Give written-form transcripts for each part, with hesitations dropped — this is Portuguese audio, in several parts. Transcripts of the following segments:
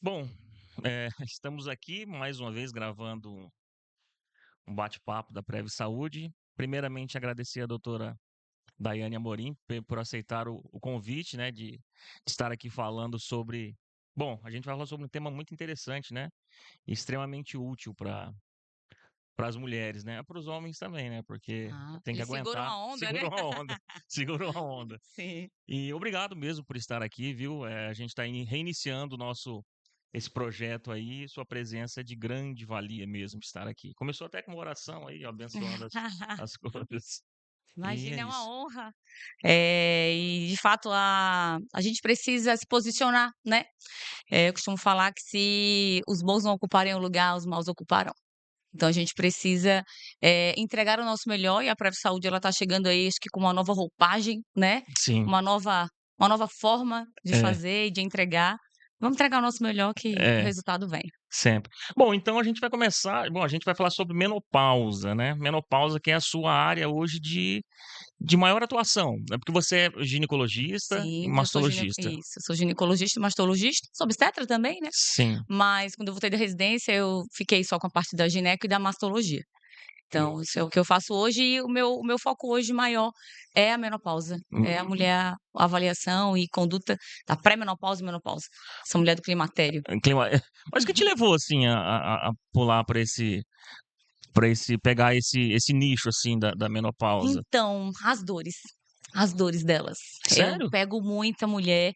Bom, estamos aqui mais uma vez gravando um bate-papo da Prev Saúde. Primeiramente, agradecer a doutora Daiane Amorim por aceitar o convite, né, de estar aqui falando sobre. Bom, a gente vai falar sobre um tema muito interessante, né? E extremamente útil para as mulheres, né? Para os homens também, né? Porque Ah, tem que eles seguram aguentar, a onda, né? segura uma onda, segura uma onda. Sim. E obrigado mesmo por estar aqui, viu? A gente está reiniciando esse projeto aí, sua presença é de grande valia mesmo estar aqui. Começou até com uma oração aí, abençoando as coisas. E é Imagina, é uma isso. honra. E de fato a gente precisa se posicionar, né. Eu costumo falar que se os bons não ocuparem o lugar, os maus ocuparão. Então a gente precisa, entregar o nosso melhor e a Prev Saúde ela tá chegando aí acho que com uma nova roupagem, né, Sim, uma nova uma nova forma de é, fazer e de entregar. Vamos entregar o nosso melhor que o é, resultado vem. sempre. Bom, então a gente vai começar. Bom, a gente vai falar sobre menopausa, né? Menopausa, que é a sua área hoje de maior atuação, né? Porque você é ginecologista e Sim, eu sou mastologista. isso, eu sou ginecologista e mastologista, sou obstetra também, né, Sim. mas quando eu voltei da residência eu fiquei só com a parte da gineco e da mastologia. E- Então isso é o que eu faço hoje e o meu foco hoje maior é a menopausa, é a hum, mulher a avaliação e conduta da pré-menopausa e menopausa, essa mulher do climatério. clima- Mas o que te levou assim a pular para esse pegar esse nicho assim da menopausa? Então, as dores delas. Eu Sério? pego muita mulher,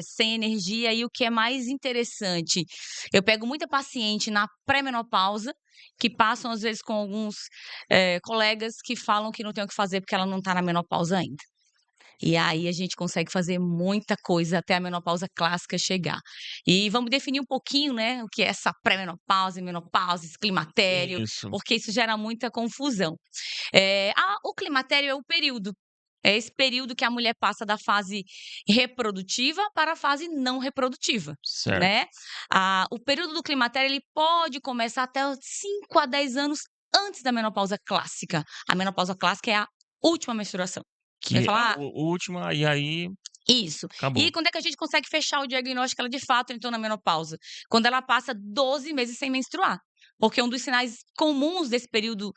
sem energia e o que é mais interessante, eu pego muita paciente na pré-menopausa, que passam às vezes com alguns, colegas que falam que não tem o que fazer porque ela não está na menopausa ainda. E aí a gente consegue fazer muita coisa até a menopausa clássica chegar. E vamos definir um pouquinho, né, o que é essa pré-menopausa, menopausa, esse climatério, Isso, porque isso gera muita confusão. O climatério é o período. É esse período que a mulher passa da fase reprodutiva para a fase não reprodutiva, certo. né. O período do climatério, ele pode começar até os 5 a 10 anos antes da menopausa clássica. A menopausa clássica é a última menstruação. Você vai Que a falar: última e aí isso. E acabou. quando é que a gente consegue fechar o diagnóstico que ela de fato entrou na menopausa? Quando ela passa 12 meses sem menstruar. Porque um dos sinais comuns desse período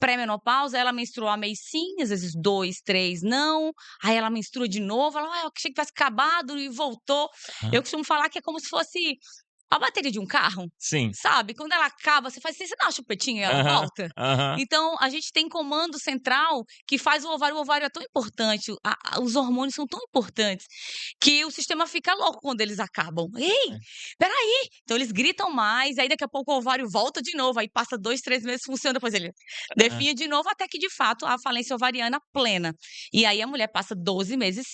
pré-menopausa é ela menstruar mês sim, às vezes 2, 3 não, aí ela menstrua de novo, ela: eu achei que tivesse acabado e voltou". Eu Aham. costumo falar que é como se fosse a bateria de um carro, Sim. sabe, quando ela acaba, você faz assim, você dá uma chupetinha e ela Aham, volta? aham. Então, a gente tem comando central que faz o ovário é tão importante, os hormônios são tão importantes, que o sistema fica louco quando eles acabam. "Ei, É, espera aí!". Então eles gritam mais, aí daqui a pouco o ovário volta de novo, aí passa 2, 3 meses, funciona, depois ele é. definha de novo, até que de fato a falência ovariana plena. E aí a mulher passa 12 meses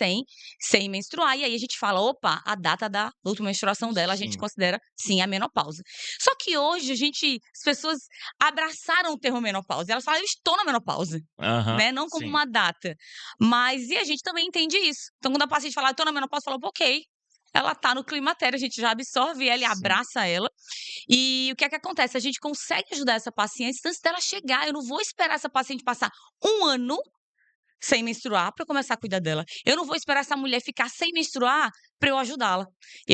sem menstruar, e aí a gente fala: "Opa, a data da última menstruação dela, a gente Sim. considera sim a menopausa". Só que hoje as pessoas abraçaram o termo menopausa, elas falam: "Eu estou na menopausa", Aham, né, não como sim. uma data. Mas e a gente também entende isso. Então quando a paciente fala: "Eu estou na menopausa", fala: "Ok, ela tá no climatério", a gente já absorve ela e Sim. abraça ela. E o que é que acontece? A gente consegue ajudar essa paciente antes dela chegar. Eu não vou esperar essa paciente passar 1 ano sem menstruar para eu começar a cuidar dela. Eu não vou esperar essa mulher ficar sem menstruar para eu ajudá-la.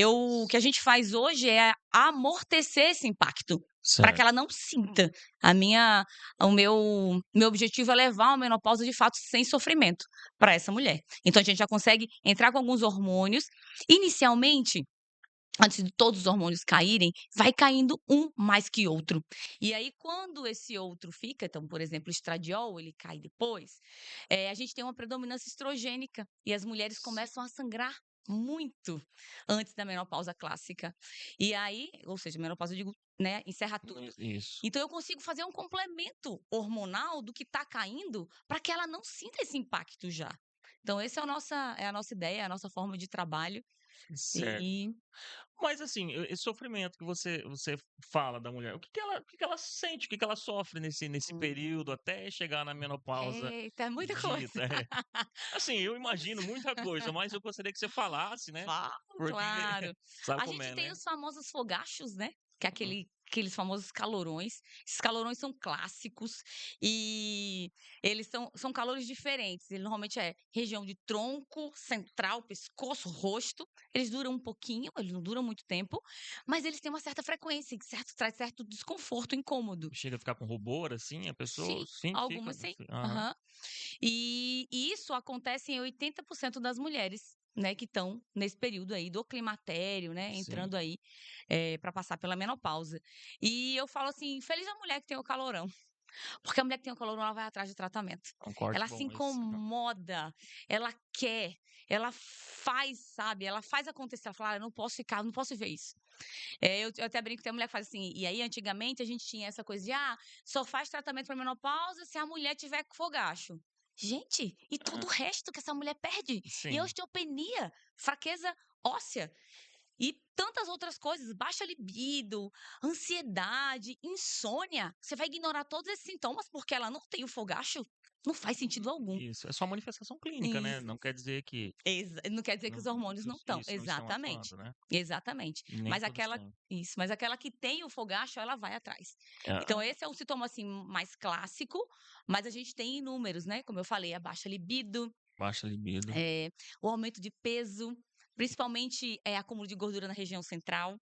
O que a gente faz hoje é amortecer esse impacto, para que Certo. ela não sinta. A minha o meu objetivo é levar uma menopausa de fato sem sofrimento para essa mulher. Então a gente já consegue entrar com alguns hormônios. Inicialmente, antes de todos os hormônios caírem, vai caindo um mais que outro. E aí, quando esse outro fica, então, por exemplo, o estradiol, ele cai depois, a gente tem uma predominância estrogênica e as mulheres começam a sangrar muito antes da menopausa clássica. E aí, ou seja, menopausa, eu digo, né, encerra tudo. Isso. Então, eu consigo fazer um complemento hormonal do que está caindo para que ela não sinta esse impacto já. Então, essa é a nossa ideia, é a nossa forma de trabalho. Certo. E Mas assim, esse sofrimento que você fala da mulher, o que que ela sente, o que que ela sofre nesse período até chegar na menopausa Eita, é muita coisa. dita? É. Assim, eu imagino muita coisa, mas eu gostaria que você falasse, né, Falo, porque claro. sabe A como gente é, tem né? os famosos fogachos, né, que é Hum, aquele aqueles famosos calorões. Esses calorões são clássicos e eles são calores diferentes. Ele normalmente é região de tronco, central, pescoço, rosto. Eles duram um pouquinho, eles não duram muito tempo, mas eles têm uma certa frequência, que traz certo desconforto, incômodo. Chega a ficar com rubor, assim, a pessoa Sim, sim, fica algumas sim. aham, Aham. E isso acontece em 80% das mulheres, né, que estão nesse período aí do climatério, né, sim, entrando aí, para passar pela menopausa. E eu falo assim: "Feliz a mulher que tem o calorão", porque a mulher que tem o calorão, ela vai atrás de tratamento. é um corte Ela se bom esse. incomoda, ela quer, ela faz, sabe, ela faz acontecer. Ela fala: "Ah, eu não posso ficar, não posso ver isso". Eu até brinco, tem mulher que faz assim, e aí antigamente a gente tinha essa coisa de: "Ah, só faz tratamento pra menopausa se a mulher tiver com fogacho". Gente, e todo Ah, o resto que essa mulher perde? E a sim, osteopenia, fraqueza óssea e tantas outras coisas, baixa libido, ansiedade, insônia. Você vai ignorar todos esses sintomas porque ela não tem o fogacho? Não faz sentido algum. isso. É só manifestação clínica, né, Isso. não quer dizer que Não quer dizer que os não hormônios não estão. isso, não estão Exatamente. atuando, né, Exatamente. e nem Mas todos aquela têm. isso, mas aquela que tem o fogacho, ela vai atrás. Então Ah, esse é um sintoma, assim, mais clássico, mas a gente tem inúmeros, né, como eu falei, a baixa libido, baixa libido. eh, o aumento de peso, principalmente, acúmulo de gordura na região central.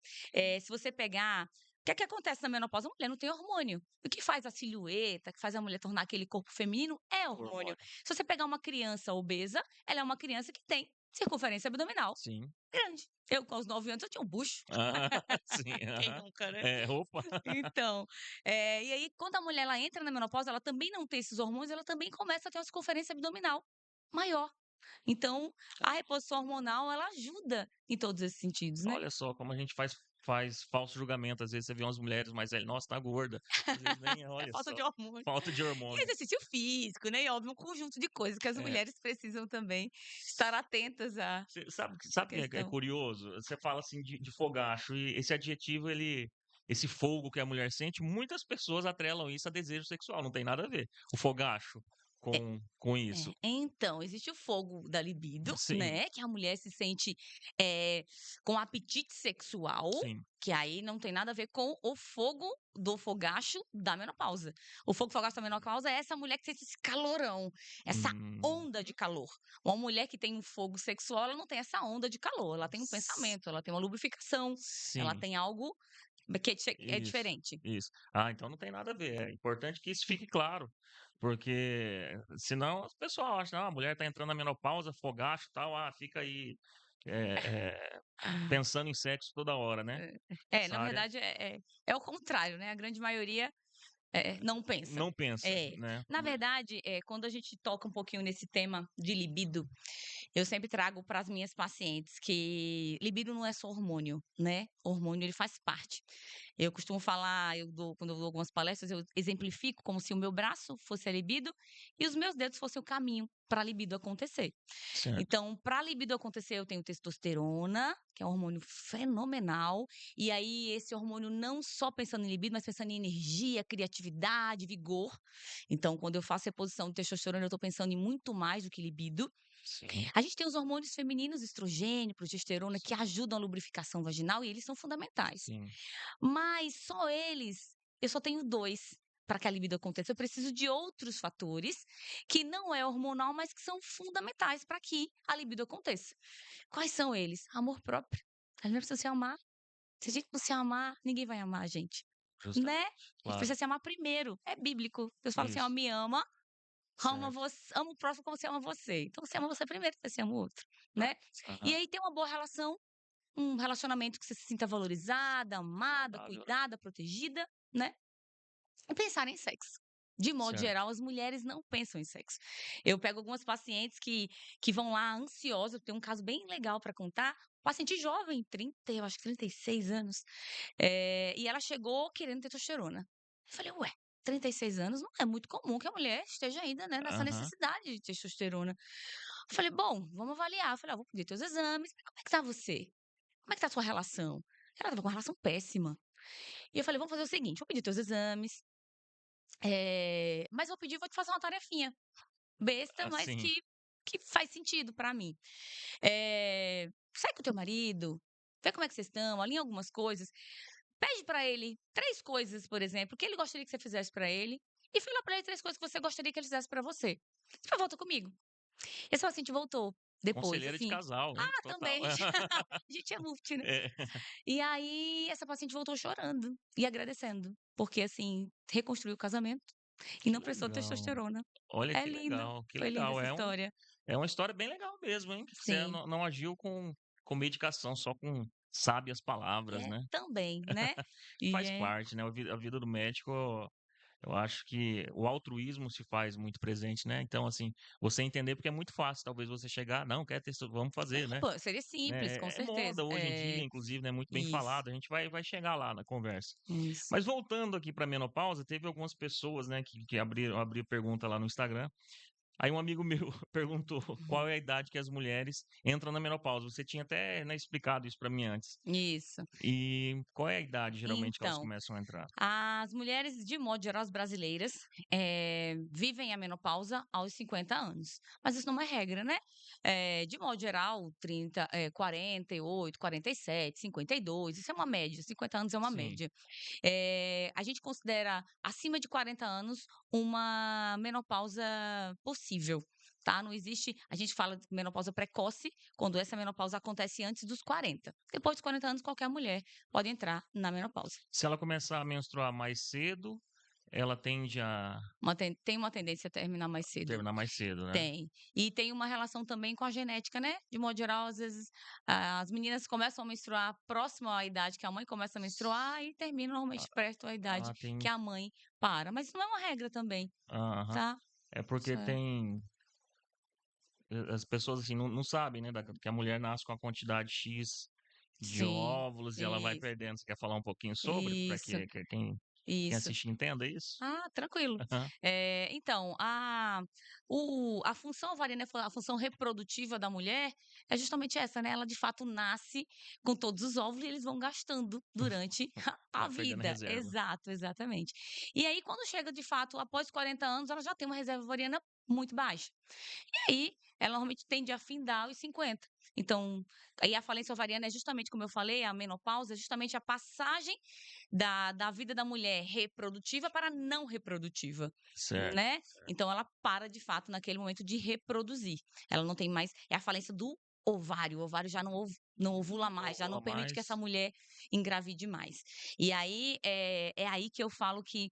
Se você pegar o que é que acontece na menopausa? A mulher não tem hormônio. O que faz a silhueta, que faz a mulher tornar aquele corpo feminino é O hormônio. hormônio. Se você pegar uma criança obesa, ela é uma criança que tem circunferência abdominal Sim. grande. Eu, com os 9 anos, eu tinha um bucho. Ah, sim, Quem aham. nunca, né? É, opa. Então, e aí quando a mulher ela entra na menopausa, ela também não tem esses hormônios, ela também começa a ter uma circunferência abdominal maior. Então, a reposição hormonal, ela ajuda em todos esses sentidos, né. Olha só como a gente faz falso julgamento, às vezes você vê umas mulheres mais velhas: "Nossa, tá gorda", às vezes nem é, É olha falta só, de hormônio. falta de E hormônio. exercício físico, né, e óbvio, um conjunto de coisas que as É. mulheres precisam também estar atentas à Você sabe que à é questão. curioso? Você fala, assim, de fogacho e esse adjetivo esse fogo que a mulher sente, muitas pessoas atrelam isso a desejo sexual, não tem nada a ver, o fogacho É. com isso. Então, existe o fogo da libido, Sim, né, que a mulher se sente, com apetite sexual, sim. que aí não tem nada a ver com o fogo do fogacho da menopausa. O fogo fogacho da menopausa é essa mulher que sente esse calorão, essa Hum, onda de calor. Uma mulher que tem um fogo sexual, ela não tem essa onda de calor, ela tem um s pensamento, ela tem uma lubrificação, ela sim. tem algo que é Isso, diferente. isso. Ah, então não tem nada a ver. É importante que isso fique claro, porque senão o pessoal acha, ah, a mulher tá entrando na menopausa, fogacho, e tal, ah, fica aí pensando em sexo toda hora, né? Na Essa área verdade é o contrário, né, a grande maioria não pensa. não pensa, É. né? Na verdade, quando a gente toca um pouquinho nesse tema de libido, eu sempre trago para as minhas pacientes que libido não é só hormônio, né, hormônio ele faz parte. Eu costumo falar, quando eu dou algumas palestras, eu exemplifico como se o meu braço fosse a libido e os meus dedos fossem o caminho para a libido acontecer. Certo. Então, para a libido acontecer, eu tenho testosterona, que é um hormônio fenomenal, e aí esse hormônio não só pensando em libido, mas pensando em energia, criatividade, vigor. Então, quando eu faço reposição de testosterona, eu estou pensando em muito mais do que libido. Sim, A gente tem os hormônios femininos, estrogênio, progesterona, que sim, ajudam a lubrificação vaginal e eles são fundamentais. sim, Mas só eles, eu só tenho 2 para que a libido aconteça. Eu preciso de outros fatores que não é hormonal, mas que são fundamentais para que a libido aconteça. Quais são eles? Amor próprio. A gente precisa se amar. Se a gente não se amar, ninguém vai amar a gente, né? justamente. A gente Claro. precisa se amar primeiro. É bíblico. Deus fala assim: "Ó, Isso, me ama, certo. ama o próximo como você ama você". Então você ama você primeiro, depois você ama o outro, né? E Aham. aí tem uma boa relação, um relacionamento que você se sinta valorizada, amada, Saudável, né? cuidada, protegida, né? E pensar em sexo. De modo Certo. geral, as mulheres não pensam em sexo. Eu pego algumas pacientes que vão lá ansiosas, tem um caso bem legal para contar, paciente jovem, 30, eu acho que 36 anos, e ela chegou querendo testosterona. Eu falei: "Ué, 36 anos não é muito comum que a mulher esteja ainda, né, nessa Aham. necessidade de testosterona". Eu falei: "Bom, vamos avaliar". Eu falei: "Vou pedir teus exames, como é que tá você? Como é que tá a sua relação?". Ela estava com uma relação péssima. E eu falei: "Vamos fazer o seguinte, vou pedir teus exames, mas vou te fazer uma tarefinha, besta, mas Assim, que faz sentido pra mim. Sai com teu marido, vê como é que vocês estão, alinha algumas coisas, Pede pra ele 3 coisas, por exemplo, que ele gostaria que você fizesse pra ele, e fala pra ele 3 coisas que você gostaria que ele fizesse pra você. Você volta comigo. Esse paciente voltou depois, Conselheira de assim. casal, hein, Ah, total. também, a gente é multi, né. É, E aí, essa paciente voltou chorando e agradecendo, porque, assim, reconstruiu o casamento e que não precisou de legal. testosterona. Olha, É lindo, que foi linda legal. essa história. É uma história bem legal mesmo, hein. Você Sim, não agiu com medicação, só com sábias palavras, é né. também, né. E Faz é parte, né, a vida do médico, eu acho que o altruísmo se faz muito presente, né. Então, assim, você entender porque é muito fácil talvez você chegar: "Não, quer testo vamos fazer, né". pô, seria simples, Né, com é moda certeza. hoje em dia, É, inclusive, né, muito bem isso, falado, a gente vai chegar lá na conversa. isso. Mas voltando aqui pra menopausa, teve algumas pessoas, né, que abriram pergunta lá no Instagram. Aí um amigo meu perguntou qual é a idade que as mulheres entram na menopausa. Você tinha até, né, explicado isso pra mim antes. Isso. E qual é a idade geralmente que elas Então, começam a entrar? as mulheres, de modo geral, as brasileiras, vivem a menopausa aos 50 anos, mas isso não é regra, né. De modo geral, 48, 47, 52, isso é uma média, 50 anos é uma Sim, média. A gente considera acima de 40 anos uma menopausa possível, tá. Não existe, a gente fala de menopausa precoce, quando essa menopausa acontece antes dos 40. Depois dos 40 anos, qualquer mulher pode entrar na menopausa. se ela começar a menstruar mais cedo, ela tende a Tem uma tendência a terminar mais cedo. terminar mais cedo, né? Tem. E tem uma relação também com a genética, né. De modo geral, às vezes, as meninas começam a menstruar próximo à idade que a mãe começa a menstruar e terminam normalmente perto da idade que Tem, a mãe para. Mas isso não é uma regra também, aham. tá. É Isso porque é tem as pessoas, assim, não sabem, né, que a mulher nasce com a quantidade X de sim, óvulos e ela vai isso, perdendo. Você quer falar um pouquinho sobre, para isso, que quem isso. assiste entenda isso? Ah, tranquilo. Aham. Então, a função ovariana, a função reprodutiva da mulher é justamente essa, né, ela de fato nasce com todos os óvulos e eles vão gastando durante a Vai perdendo vida. reserva. Exato, exatamente. E aí quando chega de fato após 40 anos, ela já tem uma reserva ovariana muito baixa. E aí, ela normalmente tende a findar aos 50. Então, aí a falência ovariana é justamente como eu falei, a menopausa é justamente a passagem da vida da mulher reprodutiva para não reprodutiva, Certo. né. Então ela para de fato naquele momento de reproduzir. Ela não tem mais, é a falência do ovário, o ovário já não ovula Não mais, já não ovula permite que essa mais. mulher engravide mais. E aí, é aí que eu falo que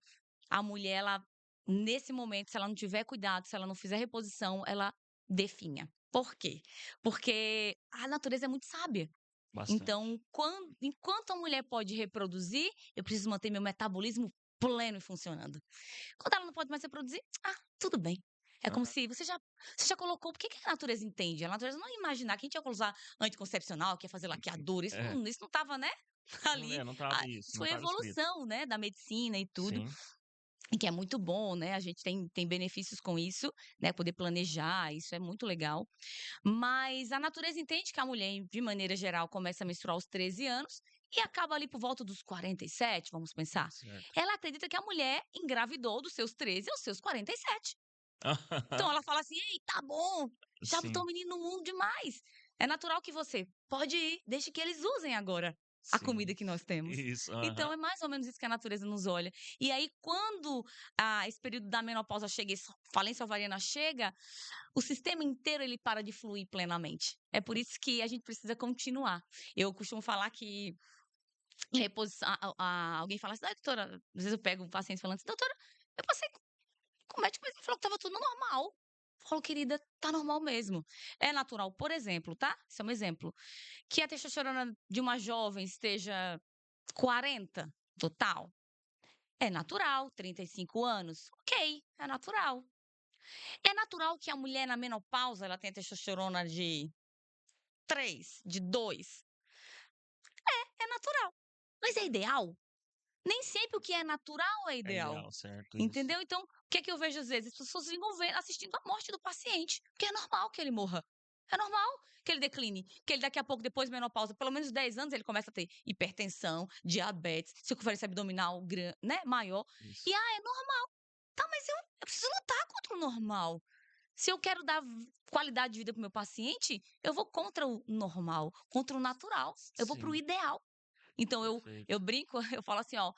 a mulher, ela, nesse momento, se ela não tiver cuidado, se ela não fizer reposição, ela definha. Por quê? Porque a natureza é muito sábia. Bastante. Então, enquanto a mulher pode reproduzir, eu preciso manter meu metabolismo pleno e funcionando. Quando ela não pode mais reproduzir, tudo bem. É como Aham. se você já colocou, por que que a natureza entende? A natureza não ia imaginar que a gente ia usar anticoncepcional, que ia fazer laqueadura, É. isso não estava, né, ali. Não estava isso, Isso não foi a estava escrito. evolução, né, da medicina e tudo. Sim. E que é muito bom, né, a gente tem benefícios com isso, né, poder planejar, isso é muito legal. Mas a natureza entende que a mulher, de maneira geral, começa a menstruar aos 13 anos e acaba ali por volta dos 47, vamos pensar. Certo. Ela acredita que a mulher engravidou dos seus 13 aos seus 47. Então ela fala assim: "Ei, tá bom, já botou Sim, o menino no mundo demais. É natural que você pode ir, deixe que eles usem agora a sim. comida que nós temos". Isso, Então aham. é mais ou menos isso que a natureza nos olha. E aí quando, esse período da menopausa chega, essa falência ovariana chega, o sistema inteiro ele para de fluir plenamente. É por isso que a gente precisa continuar. Eu costumo falar que reposição, alguém fala assim: "Ai, doutora", às vezes eu pego um paciente falando assim: "Doutora, eu passei com o médico, mas ele falou que estava tudo normal". Eu falo: "Querida, tá normal mesmo". É natural, por exemplo, tá, isso é um exemplo, que a testosterona de uma jovem esteja 40 total. É natural, 35 anos, ok, é natural. É natural que a mulher na menopausa ela tenha testosterona de 3, de 2. É natural. Mas é ideal? Nem sempre o que é natural é É ideal. ideal, certo, isso. Entendeu? Então, o que é que eu vejo às vezes? As pessoas ficam vendo, assistindo a morte do paciente, porque é normal que ele morra. É normal que ele decline, que ele daqui a pouco, depois da menopausa, pelo menos 10 anos, ele começa a ter hipertensão, diabetes, circunferência abdominal né, maior. E, Isso. é normal. Tá, mas eu preciso lutar contra o normal. Se eu quero dar qualidade de vida para o meu paciente, eu vou contra o normal, contra o natural. Eu vou para o Sim. ideal. Então eu Perfeito. brinco, eu falo assim: "Ó,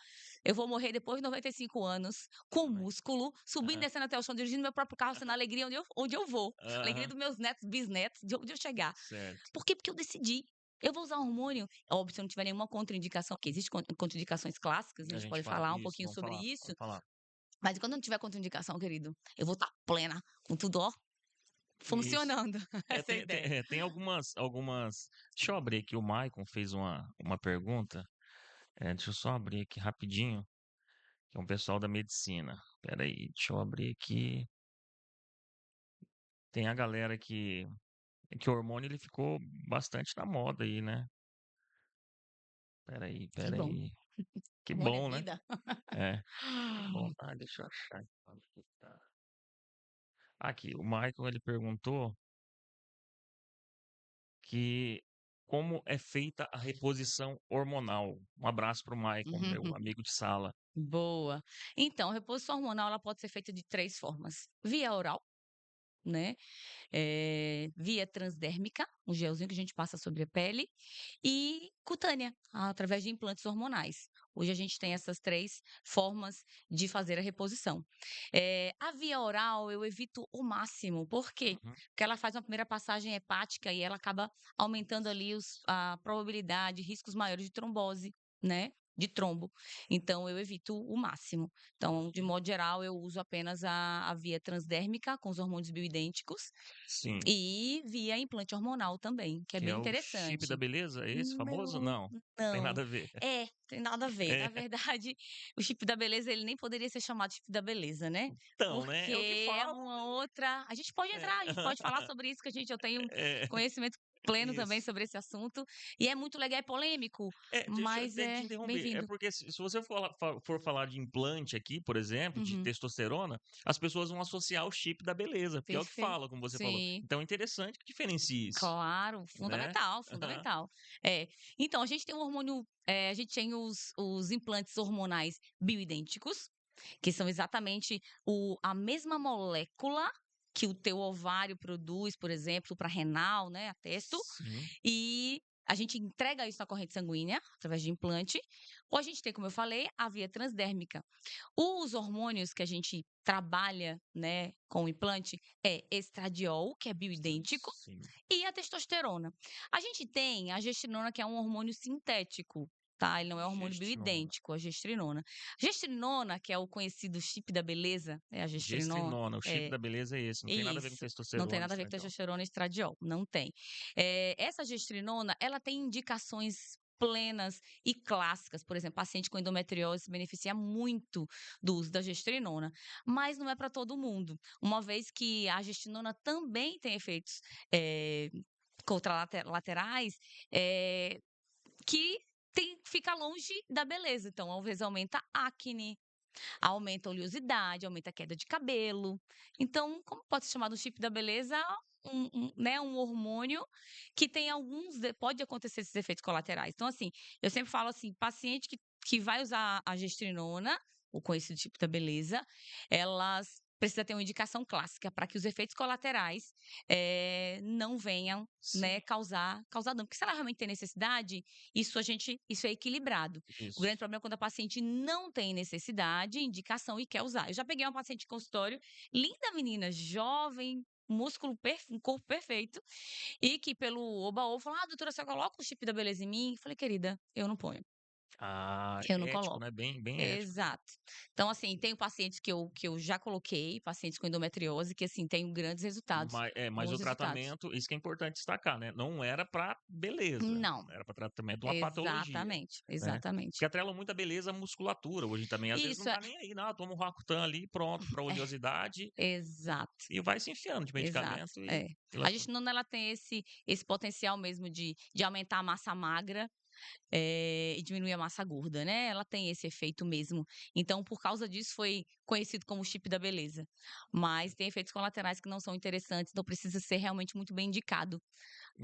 eu vou morrer depois de 95 anos, com Ai, músculo, subindo e aham, descendo até o chão, dirigindo meu próprio carro, sendo a alegria onde eu vou, alegria aham, dos meus netos, bisnetos, de onde eu chegar". certo. Por quê? Porque eu decidi. Eu vou usar hormônio, óbvio, se eu não tiver nenhuma contraindicação, porque existem contraindicações clássicas, a A gente gente pode fala falar um isso, pouquinho sobre isso, vamos falar. mas quando não tiver contraindicação, querido, eu vou estar plena, com tudo, ó, Isso. funcionando. É, Essa é a ideia. tem algumas deixa eu abrir aqui, o Maicon fez uma pergunta, deixa eu só abrir aqui rapidinho, que é um pessoal da medicina. Espera aí, deixa eu abrir aqui. Tem a galera que o hormônio ele ficou bastante na moda aí, né. Que Espera bom. aí. Que Hormônio é bom, né. vida. É, que bom. Ah, deixa eu achar aqui onde que tá. Aqui, o Michael ele perguntou que como é feita a reposição hormonal. Um abraço para o Michael, meu amigo de sala. Boa. Então, a reposição hormonal ela pode ser feita de 3 formas: via oral, né, via transdérmica, um gelzinho que a gente passa sobre a pele, e cutânea, através de implantes hormonais. Hoje a gente tem essas 3 formas de fazer a reposição. A via oral eu evito o máximo, por quê? Uhum, Porque ela faz uma primeira passagem hepática e ela acaba aumentando ali a probabilidade, riscos maiores de trombose, né, de trombo. Então eu evito o máximo. Então, de sim. modo geral, eu uso apenas a via transdérmica com os hormônios bioidênticos Sim, e via implante hormonal também, que é que é bem o chip da interessante. beleza, é esse famoso? Não, Não, tem não. nada a ver. É, tem nada a ver. Na É, verdade, o chip da beleza, ele nem poderia ser chamado chip da beleza, né, então, né, é o que porque é falam. uma outra a gente pode É. entrar, a gente pode falar sobre isso, que eu tenho É, conhecimento pleno também isso. sobre esse assunto, e é muito legal, é polêmico, Deixa eu mas até te é interromper. É bem-vindo. porque se você for falar de implante aqui, por exemplo, de Uhum, testosterona, as pessoas vão associar o chip da beleza, porque é o que perfeito. fala, como você falou. Sim. Então é interessante que diferencie isso, Claro, né. fundamental, Aham. fundamental. É. Então, a gente tem um hormônio, a gente tem os implantes hormonais bioidênticos, que são exatamente a mesma molécula que o teu ovário produz, por exemplo, para renal, né, a testo, Sim, e a gente entrega isso na corrente sanguínea, através de implante, ou a gente tem, como eu falei, a via transdérmica. Os hormônios que a gente trabalha, né, com o implante é estradiol, que é bioidêntico, sim. e a testosterona. A gente tem a gestrinona, que é um hormônio sintético, tá? Ele não é um hormônio Gestinona. bioidêntico, a gestrinona. Gestrinona, que é o conhecido chip da beleza, é a gestrinona. Gestrinona, o chip É, da beleza é esse, não tem nada a ver com isso. Não tem testosterona, nada a ver com estradiol. testosterona e estradiol, não tem. Essa gestrinona, ela tem indicações plenas e clássicas, por exemplo, paciente com endometriose se beneficia muito do uso da gestrinona, mas não é para todo mundo, uma vez que a gestrinona também tem efeitos eh, contralaterais que fica longe da beleza. Então, às vezes aumenta acne, aumenta a oleosidade, aumenta a queda de cabelo. Então, como pode ser chamado chip da beleza? Né, um hormônio que tem pode acontecer esses efeitos colaterais. Então, assim, eu sempre falo assim, paciente que vai usar a gestrinona, o conhecido chip da beleza, elas precisa ter uma indicação clássica para que os efeitos colaterais não venham, Sim, né, causar dano. Porque se ela realmente tem necessidade, isso é equilibrado. O grande isso. problema é quando a paciente não tem necessidade, indicação e quer usar. Eu já peguei uma paciente de consultório, linda menina, jovem, um corpo perfeito, e que pelo oba-oba falou: "Ah, doutora, você coloca o chip da beleza em mim?" Eu falei: "Querida, eu não ponho, Ah, eu não ético, coloco". né, bem ético. Exato. Então, assim, tenho pacientes que eu já coloquei, pacientes com endometriose, que, assim, tenho grandes resultados, Mas bons o resultados. tratamento, isso que é importante destacar, né, não era para beleza, Não, era para tratamento de uma patologia, exatamente, né. exatamente. Porque atrelam muito a beleza à musculatura hoje também, às vezes não Isso é tá nem aí, não, toma um Roacutan ali pronto para é, oleosidade, exato. e vai se enfiando de Exato, medicamento e é. A lascando. gestrinona ela tem esse potencial mesmo de aumentar a massa magra, e diminuir a massa gorda, né, ela tem esse efeito mesmo. Então, por causa disso, foi conhecido como chip da beleza. Mas tem efeitos colaterais que não são interessantes, então precisa ser realmente muito bem indicado,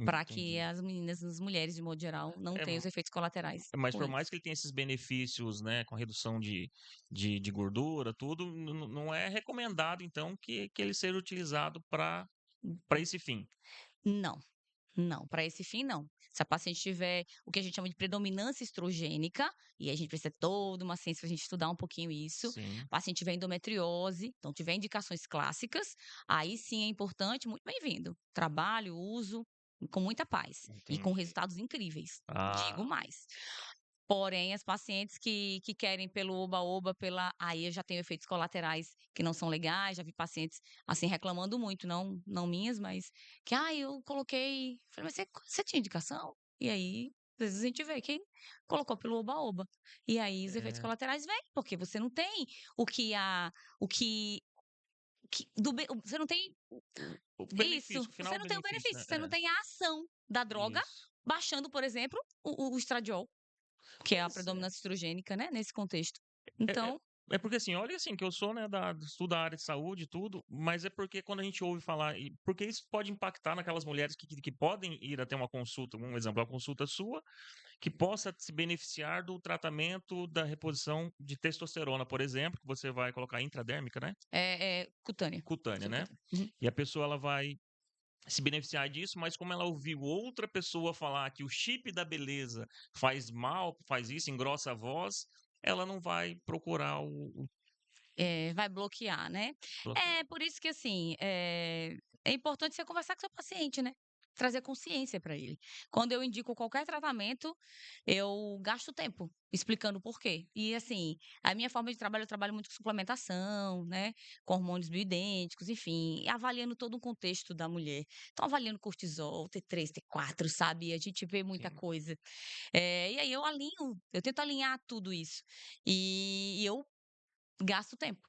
para que Entendi. as meninas, as mulheres, de modo geral, não É, tenham os efeitos colaterais mas por mais ruins. que ele tenha esses benefícios, né, com a redução de gordura, tudo, não é recomendado então que ele seja utilizado para esse fim. Não. Não, para esse fim não. Se a paciente tiver o que a gente chama de predominância estrogênica, e aí a gente precisa ter toda uma ciência para a gente estudar um pouquinho isso, Sim, paciente tiver endometriose, então tiver indicações clássicas, aí sim é importante, muito bem-vindo. Trabalho, uso, com muita paz e com entendi. resultados incríveis. Digo Ah, mais. Porém, as pacientes que querem pelo oba-oba, pela aí eu já tenho efeitos colaterais que não são legais, já vi pacientes, assim, reclamando muito, não minhas, mas que: "Ai, eu coloquei", falei: "Mas você tinha indicação?". E aí, às vezes a gente vê quem colocou pelo oba-oba. E aí os efeitos é, colaterais vêm, porque você não tem o que a o que do be você não tem o isso, benefício, o você final não tem o benefício, benefício, né? você não tem a ação da droga, Isso. baixando, por exemplo, o estradiol. Que é a Pois é. predominância estrogênica, né, nesse contexto. É é Então, é porque assim, olha assim, que eu sou, né, estudo da área de saúde e tudo, mas é porque quando a gente ouve falar porque isso pode impactar naquelas mulheres que podem ir até uma consulta, um exemplo, uma consulta sua, que possa se beneficiar do tratamento da reposição de testosterona, por exemplo, que você vai colocar intradérmica, né, é cutânea, cutânea, né, subcutânea. Uhum. e a pessoa ela vai se beneficiar disso, mas como ela ouviu outra pessoa falar que o chip da beleza faz mal, faz isso, engrossa a voz, ela não vai procurar o Vai bloquear, né. bloqueio. É, por isso que, assim, é importante você conversar com seu paciente, né, trazer consciência para ele. Quando eu indico qualquer tratamento, eu gasto tempo explicando o porquê. E, assim, a minha forma de trabalho, eu trabalho muito com suplementação, né, com hormônios bioidênticos, enfim, avaliando todo um contexto da mulher. Então, avaliando cortisol, T3, T4, sabe, a gente vê muita Sim. coisa. E aí eu tento alinhar tudo isso. E eu gasto tempo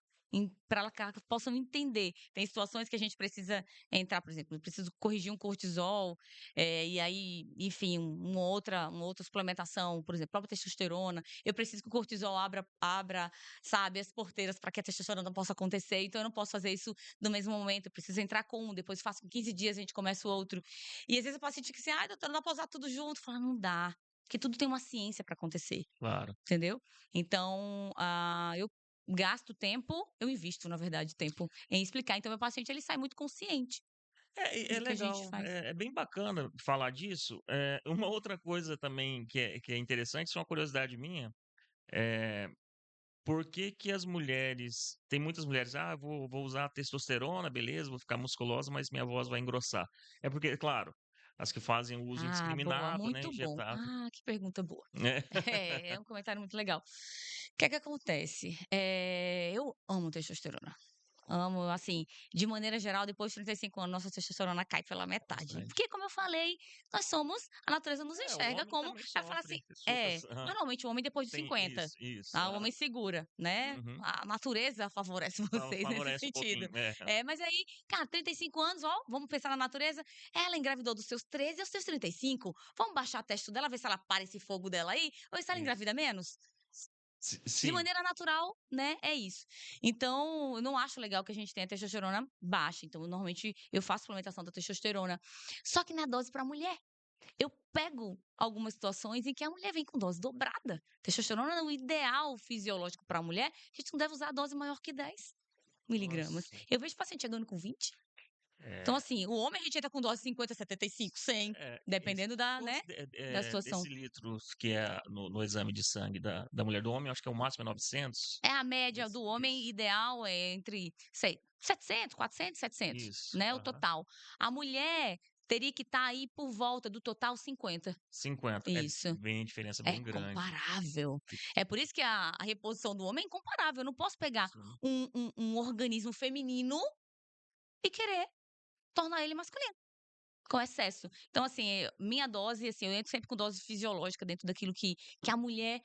para que elas possam entender. Tem situações que a gente precisa entrar, por exemplo, eu preciso corrigir um cortisol, e aí, enfim, uma outra suplementação, por exemplo, a própria testosterona. Eu preciso que o cortisol abra, sabe, as porteiras para que a testosterona possa acontecer, então eu não posso fazer isso no mesmo momento, eu preciso entrar com um, depois faço com 15 dias, a gente começa o outro. E às vezes o paciente fica assim: "Ai, doutora, não dá pra usar tudo junto". Fala: "Não dá, porque tudo tem uma ciência para acontecer". Claro. Entendeu? Então, eu gasto tempo, eu invisto, na verdade, tempo em explicar. Então, meu paciente ele sai muito consciente É do que a gente legal, faz. é bem bacana falar disso. Uma outra coisa também que é interessante, isso é uma curiosidade minha, eh, por que que as mulheres tem muitas mulheres: "Ah, vou usar testosterona, beleza, vou ficar musculosa, mas minha voz vai engrossar". É porque, claro, as que fazem o uso Ah, boa, indiscriminado, né, muito bom. injetado, Ah, que pergunta boa. né. É um comentário muito legal. O que é que acontece? Eu amo testosterona. Amo, assim, de maneira geral, depois de 35 anos, nossa testosterona cai pela metade. Bastante. Porque, como eu falei, nós somos a natureza nos O enxerga homem como também vai falar assim sofre esse outras normalmente o homem depois de tem 50, isso, tá, o homem segura, né, uhum. a natureza favorece vocês nesse Favorece um sentido. pouquinho, é. Mas aí, cara, 35 anos, ó, vamos pensar na natureza, ela engravidou dos seus 13 aos seus 35, vamos baixar a testo dela, ver se ela para esse fogo dela aí, ou se ela Isso. engravida menos? De Sim. maneira natural, né, é isso. Então, eu não acho legal que a gente tenha testosterona baixa, então normalmente eu faço suplementação da testosterona, só que na dose para mulher. Eu pego algumas situações em que a mulher vem com dose dobrada. Testosterona, no ideal fisiológico para a mulher, a gente não deve usar a dose maior que 10 miligramas. Nossa. Eu vejo paciente chegando com 20. Então, É, assim, o homem a gente entra com dose 50, 75, 100, isso. dependendo da, né, Quantos da situação. decilitros que é no exame de sangue da mulher? Do homem, eu acho que é o máximo é 900? É a média Isso, do homem isso. ideal é entre, sei, 700, 400, 700, Isso, né, o aham. total. A mulher teria que estar aí por volta do total 50. 50. É Isso. bem diferença É bem grande. incomparável. E É por isso que a reposição do homem é incomparável. Eu não posso pegar sim. um organismo feminino e querer tornar ele masculino, com excesso. Então, assim, minha dose, assim, eu entro sempre com dose fisiológica dentro daquilo que a mulher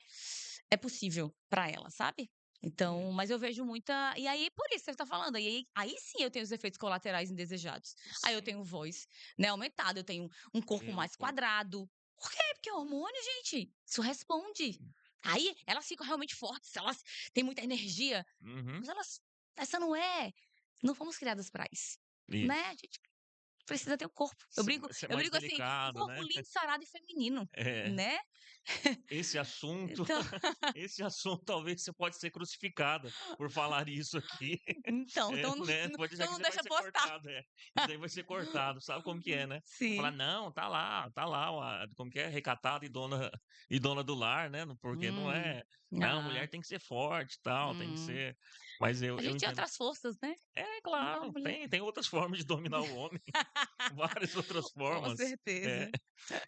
é possível pra ela, sabe? Então, Isso. mas eu vejo muita. E aí, por isso que você tá falando, aí sim eu tenho os efeitos colaterais indesejados. Aí eu Sim. tenho voz, né, aumentada, eu tenho um corpo Eu mais quadrado. Por quê? Porque é hormônio, gente. Isso responde. Aí elas ficam realmente fortes, elas têm muita energia, Uhum. mas elas. Essa não é. Não fomos criadas pra isso. Né? A Isso. gente precisa ter um corpo. Eu brinco Ser eu mais brinco assim, um delicado, corpo né. lindo, sarado e feminino, É. né. esse assunto, Então esse assunto talvez você pode ser crucificada por falar isso aqui. então É, então não né, não pode deixar então que não você vai deixa ser postar. cortado, é. Isso daí vai ser cortado, sabe como que é, né? Falar: Sim. "Não, tá lá, como que é? Recatada e dona do lar", né, porque não Hum. é não, Ah. mulher tem que ser forte e tal, tem que Hum. ser mas A eu gente tem entendo. outras forças, né. É, Então a claro, mulher tem outras formas de dominar o homem, várias outras com formas. É. certeza.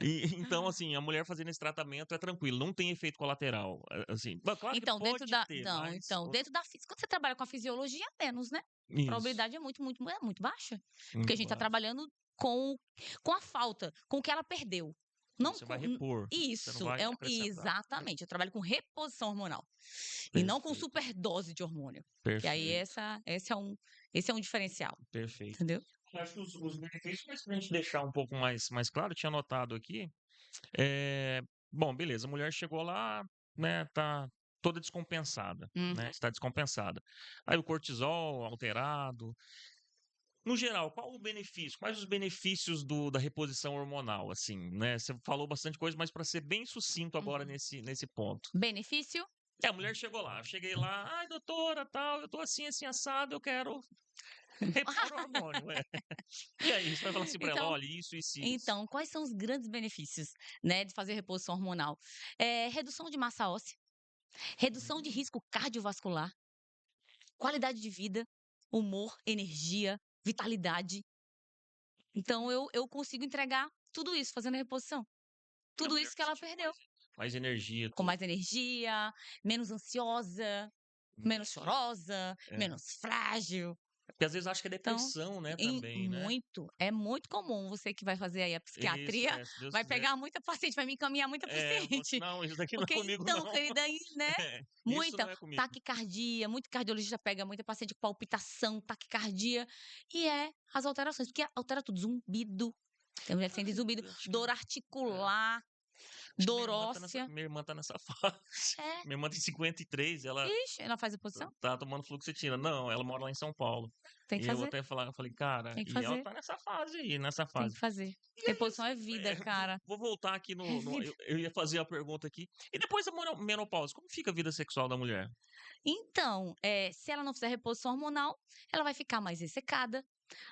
E então, assim, a mulher fazendo esse tratamento é tranquilo, não tem efeito colateral, assim, claro que Então dentro pode da ter, não, mas então, dentro da quando você trabalha com a fisiologia, menos, né. A isso, probabilidade é muito baixa, porque a muito gente tá baixo. trabalhando com com a falta, com o que ela perdeu. Não Você vai com repor, você não isso, vai é acrescentar. exatamente, eu trabalho com reposição hormonal, e não com Perfeito, superdose de hormônio, que aí perfeito, esse é um diferencial, perfeito. entendeu. Eu acho que os benefícios, mas pra gente deixar um pouco mais claro, eu tinha anotado aqui, bom, beleza, a mulher chegou lá, né, tá toda descompensada, né, Uhum. está descompensada. Aí o cortisol alterado. No geral, qual o benefício? Quais os benefícios da reposição hormonal, assim, né? Você falou bastante coisa, mas para ser bem sucinto agora Uhum. nesse ponto. Benefício? É, a mulher chegou lá, eu cheguei lá, ai, doutora, tal, eu tô assim assado, eu quero repor o hormônio, é. E aí, você vai falar assim pra ela, Então olha, isso e isso. então, quais são os grandes benefícios, né, de fazer reposição hormonal? Redução de massa óssea, redução de Hum, risco cardiovascular, qualidade de vida, humor, energia, vitalidade. Então eu consigo entregar tudo isso fazendo a reposição. e a Tudo mulher isso que vai ela sentir perdeu. mais energia, Com tudo. mais energia, menos ansiosa, menos Isso, chorosa, é. menos frágil. Porque às vezes acha que é Então, depressão, né, também, né? é muito comum você que vai fazer aí a Isso, psiquiatria, se Deus vai quiser. pegar muita paciente, vai me encaminhar muita É, eu falo assim, paciente. não, isso daqui não é Porque comigo, então, não. querida, aí, né, É, isso muita não é comigo. taquicardia, muito cardiologista pega muita paciente com palpitação, taquicardia, e as alterações, porque altera tudo, zumbido, tem mulher que Ah, sente zumbido, eu acho que dor é. articular, Acho que dor óssea. minha irmã tá nessa fase. É, Minha irmã tem 53, ela ixi, ela faz reposição? tá tomando fluoxetina. Não, ela mora lá em São Paulo. Tem que E eu fazer, até falar, eu falei, cara, tem que e ela fazer, tá nessa fase aí, nessa tem fase. que fazer. E aí, Reposição assim, é vida, cara, vou voltar aqui é no vida. eu ia fazer a pergunta aqui. E depois da menopausa, como fica a vida sexual da mulher? Então, se ela não fizer reposição hormonal, ela vai ficar mais ressecada,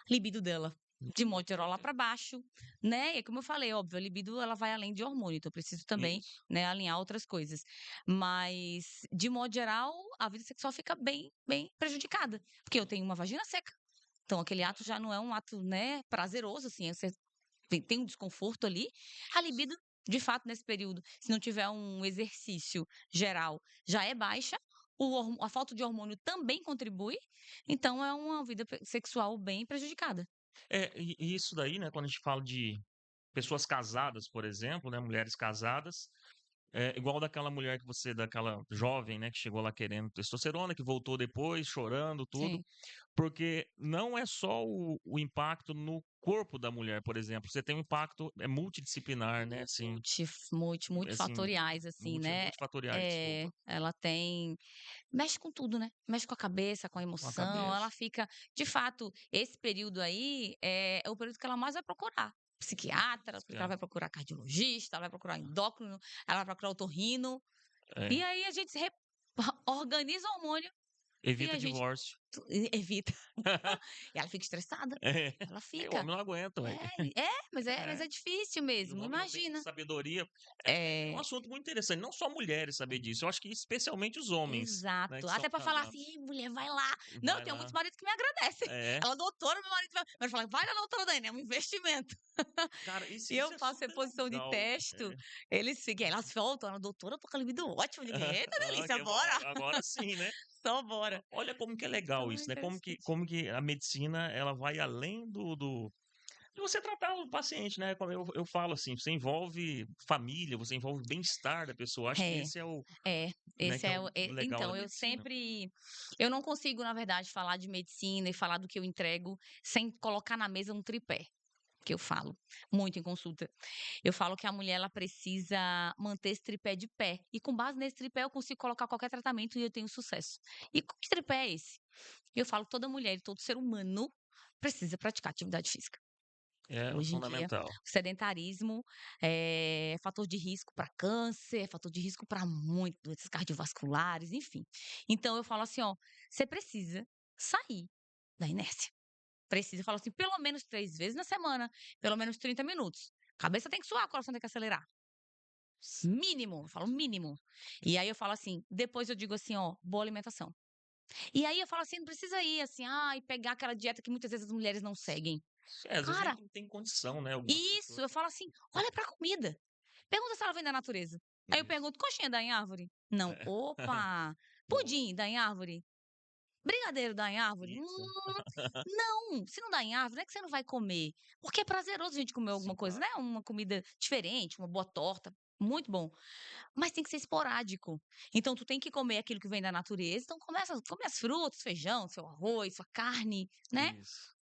libido dela, de modo geral, lá para baixo, né? E como eu falei, óbvio, a libido ela vai além de hormônio, então eu preciso também, Isso. né, alinhar outras coisas. Mas, de modo geral, a vida sexual fica bem prejudicada, porque eu tenho uma vagina seca. Então, aquele ato já não é um ato, né, prazeroso, assim, você tem um desconforto ali. A libido, de fato, nesse período, se não tiver um exercício geral, já é baixa. A falta de hormônio também contribui, então é uma vida sexual bem prejudicada. É, e isso daí, né, quando a gente fala de pessoas casadas, por exemplo, né, mulheres casadas, é igual daquela mulher que você daquela jovem, né, que chegou lá querendo testosterona, que voltou depois chorando, tudo. Sim. Porque não é só o impacto no corpo da mulher, por exemplo, você tem um impacto, multidisciplinar, né, assim assim, Multifatoriais, assim, né. multifatoriais, desculpa, Ela tem mexe com tudo, né, mexe com a cabeça, com a com a emoção, ela cabeça. fica de fato, esse período aí é o período que ela mais vai procurar psiquiatra, porque ela vai procurar cardiologista, ela vai procurar endócrino, ela vai procurar otorrino, e É, aí a gente organiza o hormônio e evita a gente divórcio. evita. E ela fica estressada, É, ela o fica. homem não aguenta, ué. Mas É, é difícil e o mesmo, homem não tem imagina. sabedoria. É um É, assunto muito interessante, não só mulheres saber disso, eu acho que especialmente os homens, né, exato. que são Até pra falar assim: casados. "Ei, mulher, vai lá". Não, eu Vai tenho muitos lá. maridos que me agradecem. É. Ela: "Doutora, meu marido vai", fala: "Vai na doutora Daiane, é um investimento". Cara, E isso eu é faço super reposição de legal. testo, É. eles ficam elas voltam: "Ela: "Doutora, eu tô com a libido ótima". Eu digo: "Eita Ah, delícia, bora, agora sim, né. só bora". Olha como que é legal Então é isso, né, interessante. como que a medicina ela vai além do de você tratar o paciente, né, como eu falo assim, você envolve família, você envolve o bem-estar da pessoa, acho que É, esse é o, é, né, esse que é é o o legal da então, medicina. eu não consigo, na verdade, falar de medicina e falar do que eu entrego sem colocar na mesa um tripé, que eu falo muito em consulta. Eu falo que a mulher ela precisa manter esse tripé de pé, e com base nesse tripé eu consigo colocar qualquer tratamento e eu tenho sucesso. E que tripé é esse? Eu falo que toda mulher e todo ser humano precisa praticar atividade física. É Hoje em dia, fundamental. o sedentarismo é fator de risco para câncer, é fator de risco para muito doenças cardiovasculares, enfim. Então eu falo assim, ó, você precisa sair da inércia. Precisa, eu falo assim, pelo menos 3 vezes na semana, pelo menos 30 minutos. Cabeça tem que suar, coração tem que acelerar. Mínimo, eu falo mínimo. E aí eu falo assim, depois eu digo assim, ó, boa alimentação. E aí eu falo assim, não precisa ir assim, e pegar aquela dieta que muitas vezes as mulheres não seguem. É, às vezes nem Cara, não tem condição, né, algumas isso, pessoas. eu falo assim, olha pra comida. Pergunta se ela vem da natureza. Aí eu Isso. pergunto, coxinha dá em árvore? Não. É. Opa! Boa. Pudim dá em árvore? Brigadeiro dá em árvore? Pizza. Não. Se não dá em árvore, não é que você não vai comer. Porque é prazeroso a gente comer alguma Sim, coisa, claro. né? Uma comida diferente, uma boa torta. Muito bom. Mas tem que ser esporádico. Então, tu tem que comer aquilo que vem da natureza. Então, começa, come as frutas, feijão, seu arroz, sua carne, né? Isso.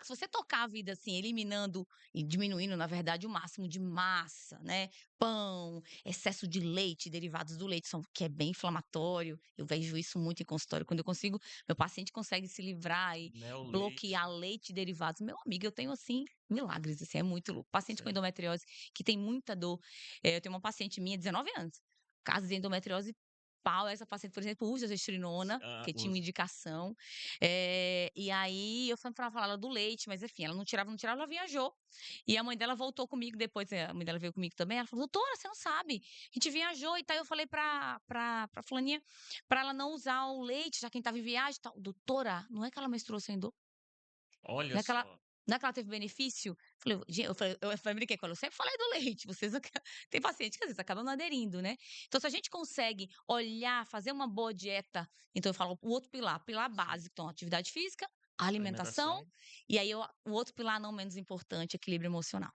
Se você tocar a vida assim, eliminando e diminuindo, na verdade, o máximo de massa, né? Pão, excesso de leite, derivados do leite, que é bem inflamatório. Eu vejo isso muito em consultório. Quando eu consigo, meu paciente consegue se livrar e Né, o leite. bloquear leite e derivados. Meu amigo, eu tenho assim, milagres, assim, é muito louco. Paciente com Sim. endometriose que tem muita dor. Eu tenho uma paciente minha, 19 anos, caso de endometriose. Pau, essa paciente, por exemplo, usa gestrinona, que tinha uma Usa. indicação, e aí eu fui pra falar ela do leite, mas enfim, ela não tirava, não tirava, ela viajou. E a mãe dela voltou comigo depois, a mãe dela veio comigo também, ela falou: "Doutora, você não sabe, a gente viajou e tal". Eu falei pra fulaninha, pra ela não usar o leite, já que a gente estava em viagem e tal. "Doutora, não é que ela menstruou sem dor? Olha Não é que ela só. não é que ela teve benefício?". Eu falei, brinquei com ela: "Eu sempre falei do leite, vocês tem paciente que às vezes acaba não aderindo, né". Então se a gente consegue olhar, fazer uma boa dieta, então eu falo o outro pilar, pilar Sim. básico, então atividade física, alimentação, Alimentação. e aí o outro pilar não menos importante, equilíbrio emocional.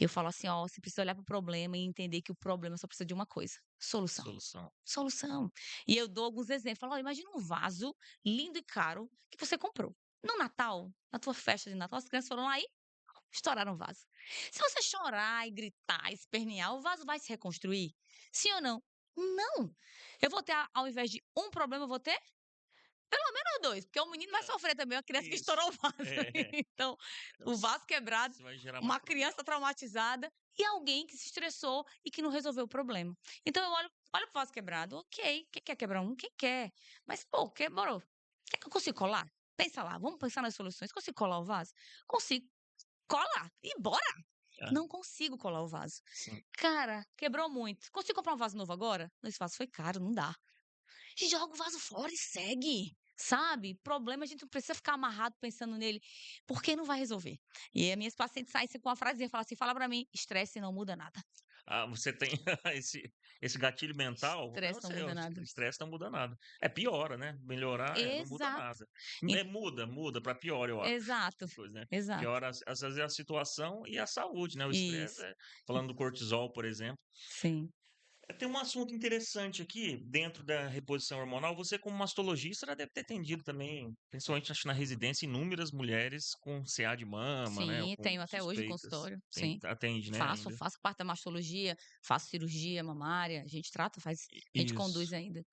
Eu falo assim: "Ó, você precisa olhar para o problema e entender que o problema só precisa de uma coisa, solução, Solução. solução". E eu dou alguns exemplos, falo: "Olha, imagina um vaso lindo e caro que você comprou. No Natal, na tua festa de Natal, as crianças foram lá e estouraram o vaso. Se você chorar e gritar, espernear, o vaso vai se reconstruir? Sim ou não? Não. Eu vou ter, ao invés de um problema, eu vou ter pelo menos dois, porque o menino vai É, sofrer também, a criança que isso. estourou o vaso. É, Então, o vaso quebrado, você vai gerar mais uma problema. criança traumatizada e alguém que se estressou e que não resolveu o problema. Então, eu olho pro vaso quebrado, ok, quem quer quebrar um? Quem quer? Mas, pô, quebrou. Quer que eu consiga colar? Pensa lá, vamos pensar nas soluções. Consigo colar o vaso? Consigo. Cola e bora! É, Não consigo colar o vaso. sim. Cara, quebrou muito. Consigo comprar um vaso novo agora? Esse vaso foi caro, não dá. Joga o vaso fora e segue. Sabe? Problema, a gente não precisa ficar amarrado pensando nele, porque não vai resolver. E as minhas pacientes saem com uma frasinha, fala assim, fala pra mim, estresse não muda nada. Ah, você tem esse gatilho mental, eu Estresse não sei, muda o nada. estresse não muda nada. É, piora, né, melhorar, não muda Exato. nada. En- Muda pra pior, eu acho, Exato. as coisas, né. Exato. Piora às vezes é a situação e a saúde, né, o estresse Isso. falando do cortisol, por exemplo. Sim. Tem um assunto interessante aqui, dentro da reposição hormonal, você como mastologista já deve ter atendido também, principalmente acho na residência, inúmeras mulheres com CA de mama, né, ou Sim, com tenho até hoje suspeitas. consultório. Tem Sim. atende, né, Faço, ainda? faço parte da mastologia, faço cirurgia mamária, a gente trata, a gente conduz Isso. ainda.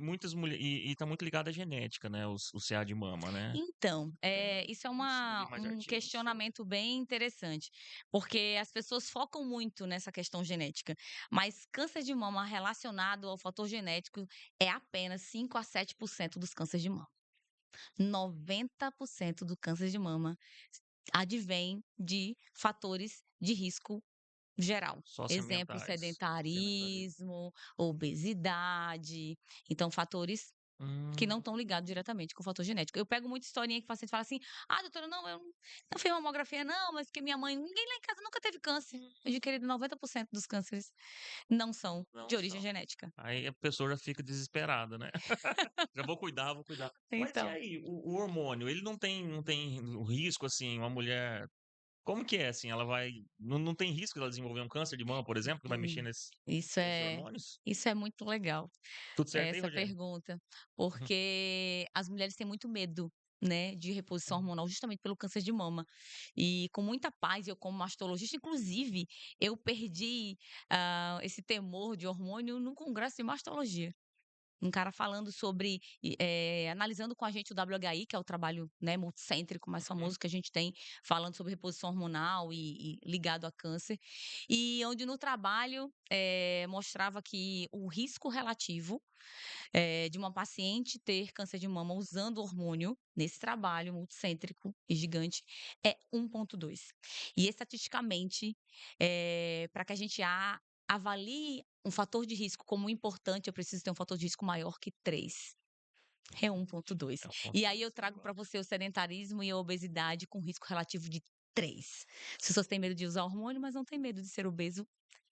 Muitas mulheres e tá muito ligado à genética, né, o CA de mama, né. Então, Tem isso é Comecei a ler mais um artigos sobre. questionamento bem interessante, porque as pessoas focam muito nessa questão genética, mas câncer de mama relacionado ao fator genético é apenas 5 a 7% dos cânceres de mama. 90% do câncer de mama advém de fatores de risco geral. Exemplo, Socioambientais. Sedentarismo. sedentarismo, obesidade, então fatores que não Hum. estão ligados diretamente com o fator genético. Eu pego muita historinha que o paciente fala assim: "Ah, doutora, não, eu não fiz mamografia não, mas porque minha mãe ninguém lá em casa nunca teve câncer". Eu digo: "Querido, 90% dos cânceres não são Não de origem são. genética". Aí a pessoa já fica desesperada, né. Já vou cuidar, vou cuidar. Mas e Então, aí, o hormônio, ele não tem o risco, assim, uma mulher como que é, assim, ela vai não tem risco dela desenvolver um câncer de mama, por exemplo, que vai mexer hum, isso nesses é hormônios? isso é muito legal, Tudo certo aí, essa Rogério? pergunta, Uhum. porque as mulheres têm muito medo, né, de reposição Hum. hormonal justamente pelo câncer de mama. E com muita paz, eu como mastologista inclusive, eu perdi, esse temor de hormônio num congresso de mastologia. Um cara falando sobre analisando com a gente o WHI, que é o trabalho, né, multicêntrico mais Uhum. famoso que a gente tem, falando sobre reposição hormonal e ligado a câncer. E onde no trabalho, mostrava que o risco relativo, de uma paciente ter câncer de mama usando hormônio, nesse trabalho multicêntrico e gigante, é 1,2. E estatisticamente, para que a gente avalie um fator de risco como importante, eu preciso ter um fator de risco maior que 3. É 1,2. É um ponto E aí eu dois, trago para elevado. você o sedentarismo e a obesidade com risco relativo de 3. As pessoas têm medo de usar hormônio, mas não têm medo de ser obeso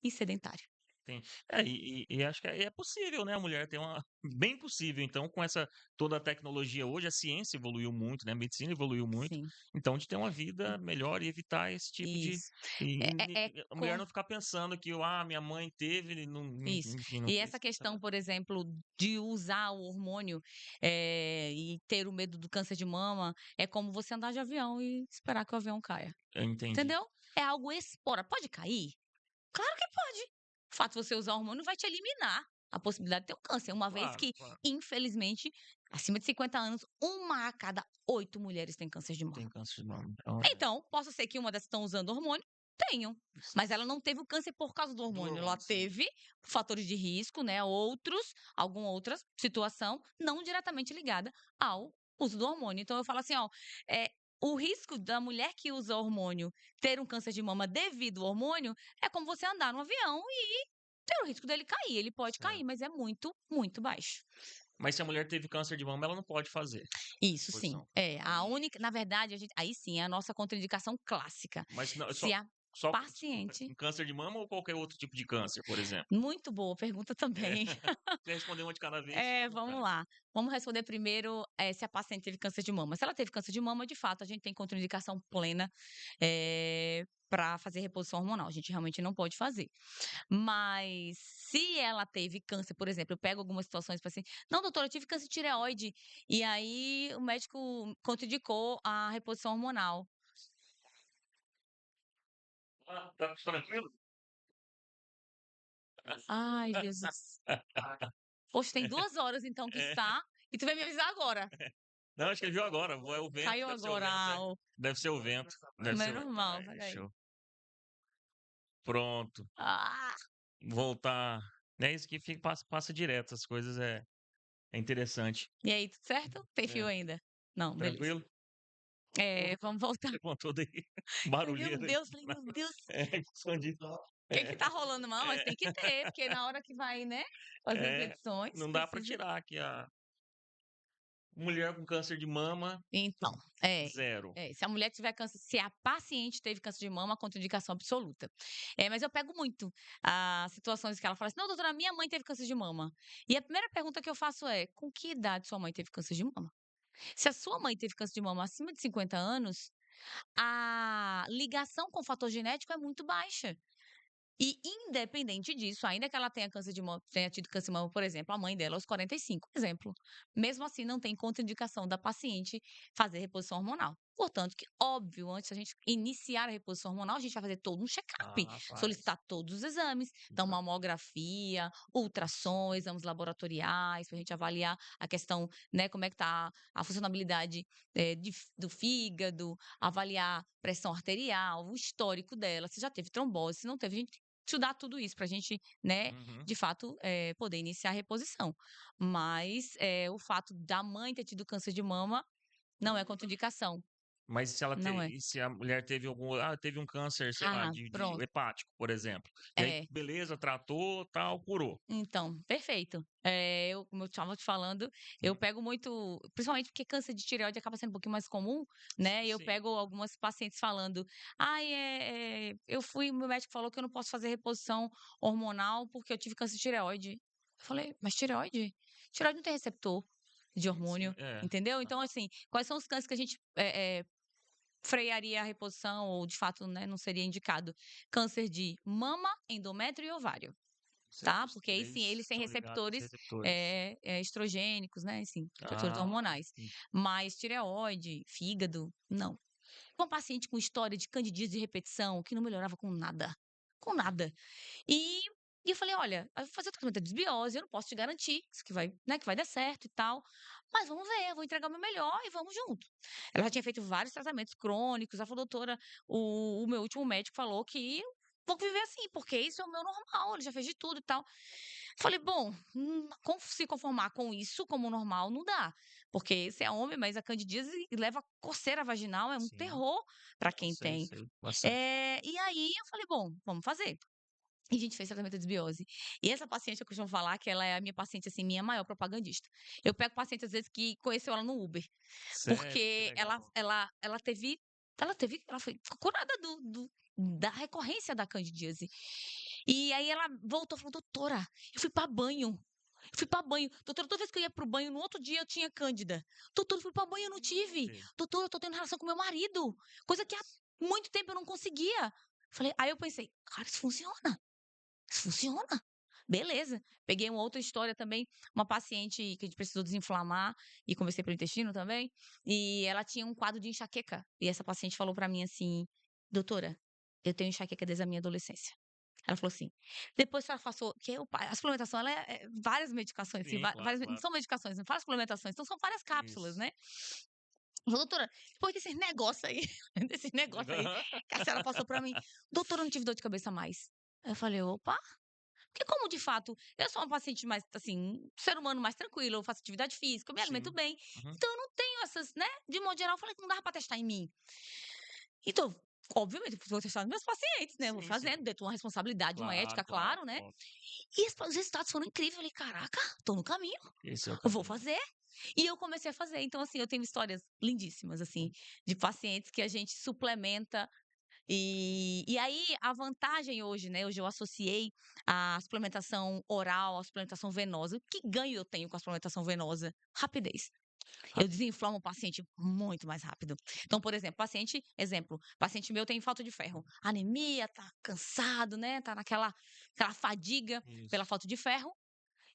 e sedentário. Tem. E acho que é possível, né, a mulher ter uma bem possível, então, com essa toda a tecnologia hoje, a ciência evoluiu muito, né, a medicina evoluiu muito, Sim. então de ter uma vida melhor e evitar esse tipo de Isso. É a mulher não ficar pensando que: "Ah, minha mãe teve e não Isso. enfim, não E fez". essa questão, por exemplo, de usar o hormônio, e ter o medo do câncer de mama, é como você andar de avião e esperar que o avião caia, Eu entendi. entendeu? É algo pode cair? Claro que pode. O fato de você usar hormônio vai te eliminar a possibilidade de ter um câncer, uma vez Claro, que, claro, infelizmente, acima de 50 anos, 1 a cada 8 mulheres tem câncer de tem mama. câncer de mama. Então Então, possa ser que uma dessas estão usando hormônio? Tenham. Mas ela não teve o câncer por causa do do hormônio. Ela hormônio, sim. teve fatores de risco, né? Alguma outra situação não diretamente ligada ao uso do hormônio. Então, eu falo assim, ó, é, o risco da mulher que usa hormônio ter um câncer de mama devido ao hormônio é como você andar no avião e ter o risco dele cair. Ele pode cair, Certo. mas é muito, muito baixo. Mas se a mulher teve câncer de mama, ela não pode fazer Isso sim. reposição. É, a Aí única, na verdade, aí sim, é a nossa contraindicação clássica. mas não, Se a desculpa, paciente em câncer de mama ou qualquer outro tipo de câncer, por exemplo? Muito boa pergunta É, também. se responder uma de cada vez, fica à Vamos vontade. lá. Vamos responder primeiro, se a paciente teve câncer de mama. Se ela teve câncer de mama, de fato, a gente tem contraindicação plena, para fazer reposição hormonal. A gente realmente não pode fazer. Mas se ela teve câncer, por exemplo, eu pego algumas situações para assim: "Não, doutora, eu tive câncer de tireoide", e aí o médico contraindicou a reposição hormonal. Ah, tá tranquilo? Ai, Jesus. Poxa, tem 2 horas então que É, está, e tu veio me avisar agora. não, acho que ele viu agora, é o vento, Caiu deve ser o agora vento, é. o Deve ser o vento, deve ser o vento. normal, Aí, espera aí. show. Pronto, Ah! voltar. É isso que passa direto, as coisas é interessante. E aí, tudo certo? Tem fio É, ainda? Não, beleza. tranquilo? Pô, Vamos voltar. levantou daí, Falei: "Meu barulheira aí. Deus", falei: "Meu Deus, o É, escondi. que tá rolando?". Não, mas É, tem que ter, porque na hora que vai, né, fazer as é, edições, não dá pra precisa. tirar aqui a mulher com câncer de mama, Então, é, zero. se a mulher tiver câncer, se a paciente teve câncer de mama, contraindicação absoluta. Mas eu pego muito as situações que ela fala assim: "Não, doutora, minha mãe teve câncer de mama". E a primeira pergunta que eu faço é: "Com que idade sua mãe teve câncer de mama?". Se a sua mãe teve câncer de mama acima de 50 anos, a ligação com o fator genético é muito baixa. E independente disso, ainda que ela tenha tido câncer de mama, por exemplo, a mãe dela aos 45, exemplo. Mesmo assim, não tem contraindicação da paciente fazer reposição hormonal. Portanto, que óbvio, antes da gente iniciar a reposição hormonal, a gente vai fazer todo um check-up, Ah, faz. solicitar todos os exames, então Exato. mamografia, ultrassom, exames laboratoriais, para a gente avaliar a questão, né, como é que tá a funcionalidade, do fígado, avaliar pressão arterial, o histórico dela, se já teve trombose, se não teve, a gente estudar tudo isso para a gente, né, Uhum. de fato, poder iniciar a reposição. Mas, o fato da mãe ter tido câncer de mama não é contraindicação, Mas se ela te não é. e se a mulher teve teve um câncer, sei lá, Ah, de pronto. hepático, por exemplo, e aí É. beleza, tratou, tal, curou. Então, perfeito. Como eu estava te falando, eu Hum, pego muito, principalmente porque câncer de tireoide acaba sendo um pouquinho mais comum, né, e eu sim. pego algumas pacientes falando: "Ai, meu médico falou que eu não posso fazer reposição hormonal porque eu tive câncer de tireoide". Eu falei: "Mas tireoide? Tireoide não tem receptor de Sim, hormônio", é. entendeu? Então, Aham. assim, quais são os cânceres que a gente, frearia a reposição ou de fato, né, não seria indicado? Câncer de mama, endométrio e ovário. Certo, Tá, os porque aí sim 3 eles têm estão ligados aos receptores, receptores. estrogênicos, né, assim, receptores Ah, hormonais. entendi. Mas tireoide, fígado, não. Uma paciente com história de candidíase de repetição que não melhorava com nada, com nada. E eu falei: "Olha, eu vou fazer o tratamento da desbiose, eu não posso te garantir que vai dar certo e tal, mas vamos ver, eu vou entregar o meu melhor e vamos junto". Ela já tinha feito vários tratamentos crônicos, ela falou: "Doutora, o meu último médico falou que eu vou viver assim, porque isso é o meu normal, ele já fez de tudo e tal". Falei: "Bom, se conformar com isso como normal não dá, porque você é homem, mas a candidíase leva coceira vaginal, é um Sim. terror para Não, quem sei, tem". sei. Bastante. E aí eu falei: "Bom, vamos fazer". E a gente fez tratamento de desbiose. E essa paciente, eu costumo falar que ela é a minha paciente, assim, minha maior propagandista. Eu pego paciente, às vezes, que conheceu ela no Uber, Sério? Que porque legal. ela foi curada da recorrência da candidíase. E aí ela voltou e falou: "Doutora, eu fui pra banho, eu fui pra banho. Doutora, toda vez que eu ia para o banho, no outro dia eu tinha cândida. Doutora, eu fui pra banho, eu não tive. Gente, Doutora, eu tô tendo relação com meu marido, coisa que há muito tempo eu não conseguia". Aí eu pensei: "Cara, isso funciona. Beleza". Peguei uma outra história também, uma paciente que a gente precisou desinflamar e conversei pelo intestino também, e ela tinha um quadro de enxaqueca. E essa paciente falou pra mim assim: "Doutora, eu tenho enxaqueca desde a minha adolescência". Ela falou assim: "Depois que ela passou", que a suplementação ela é várias medicações, assim, sim, claro, várias, não claro. são medicações, são várias suplementações, então são várias cápsulas, Isso. né. Falou: "Doutora, depois desses negócio aí, desses negócio aí que a senhora passou pra mim, doutora, eu não tive dor de cabeça mais". Aí eu falei: "Opa". Porque como de fato eu sou uma paciente mais, assim, um ser humano mais tranquilo, eu faço atividade física, eu me alimento Sim. bem, Uhum. então eu não tenho essas, né, de modo geral eu falei que não dava pra testar em mim. Então, obviamente, eu vou testar nos meus pacientes, né, vou Sim, sim. fazendo dentro de uma responsabilidade, de uma Claro, ética, claro, claro, né. óbvio. E os resultados foram incríveis, eu falei: "Caraca, tô no caminho, Esse é o eu vou caminho. fazer". E eu comecei a fazer, então assim, eu tenho histórias lindíssimas, assim, de pacientes que a gente suplementa e aí a vantagem hoje, né, hoje eu associei a suplementação oral, a suplementação venosa. Que ganho eu tenho com a suplementação venosa? Rapidez. Eu Rapidez. desinflamo o paciente muito mais rápido. Então, por exemplo, paciente meu tem falta de ferro, anemia, tá cansado, né, tá aquela fadiga pela Isso. falta de ferro.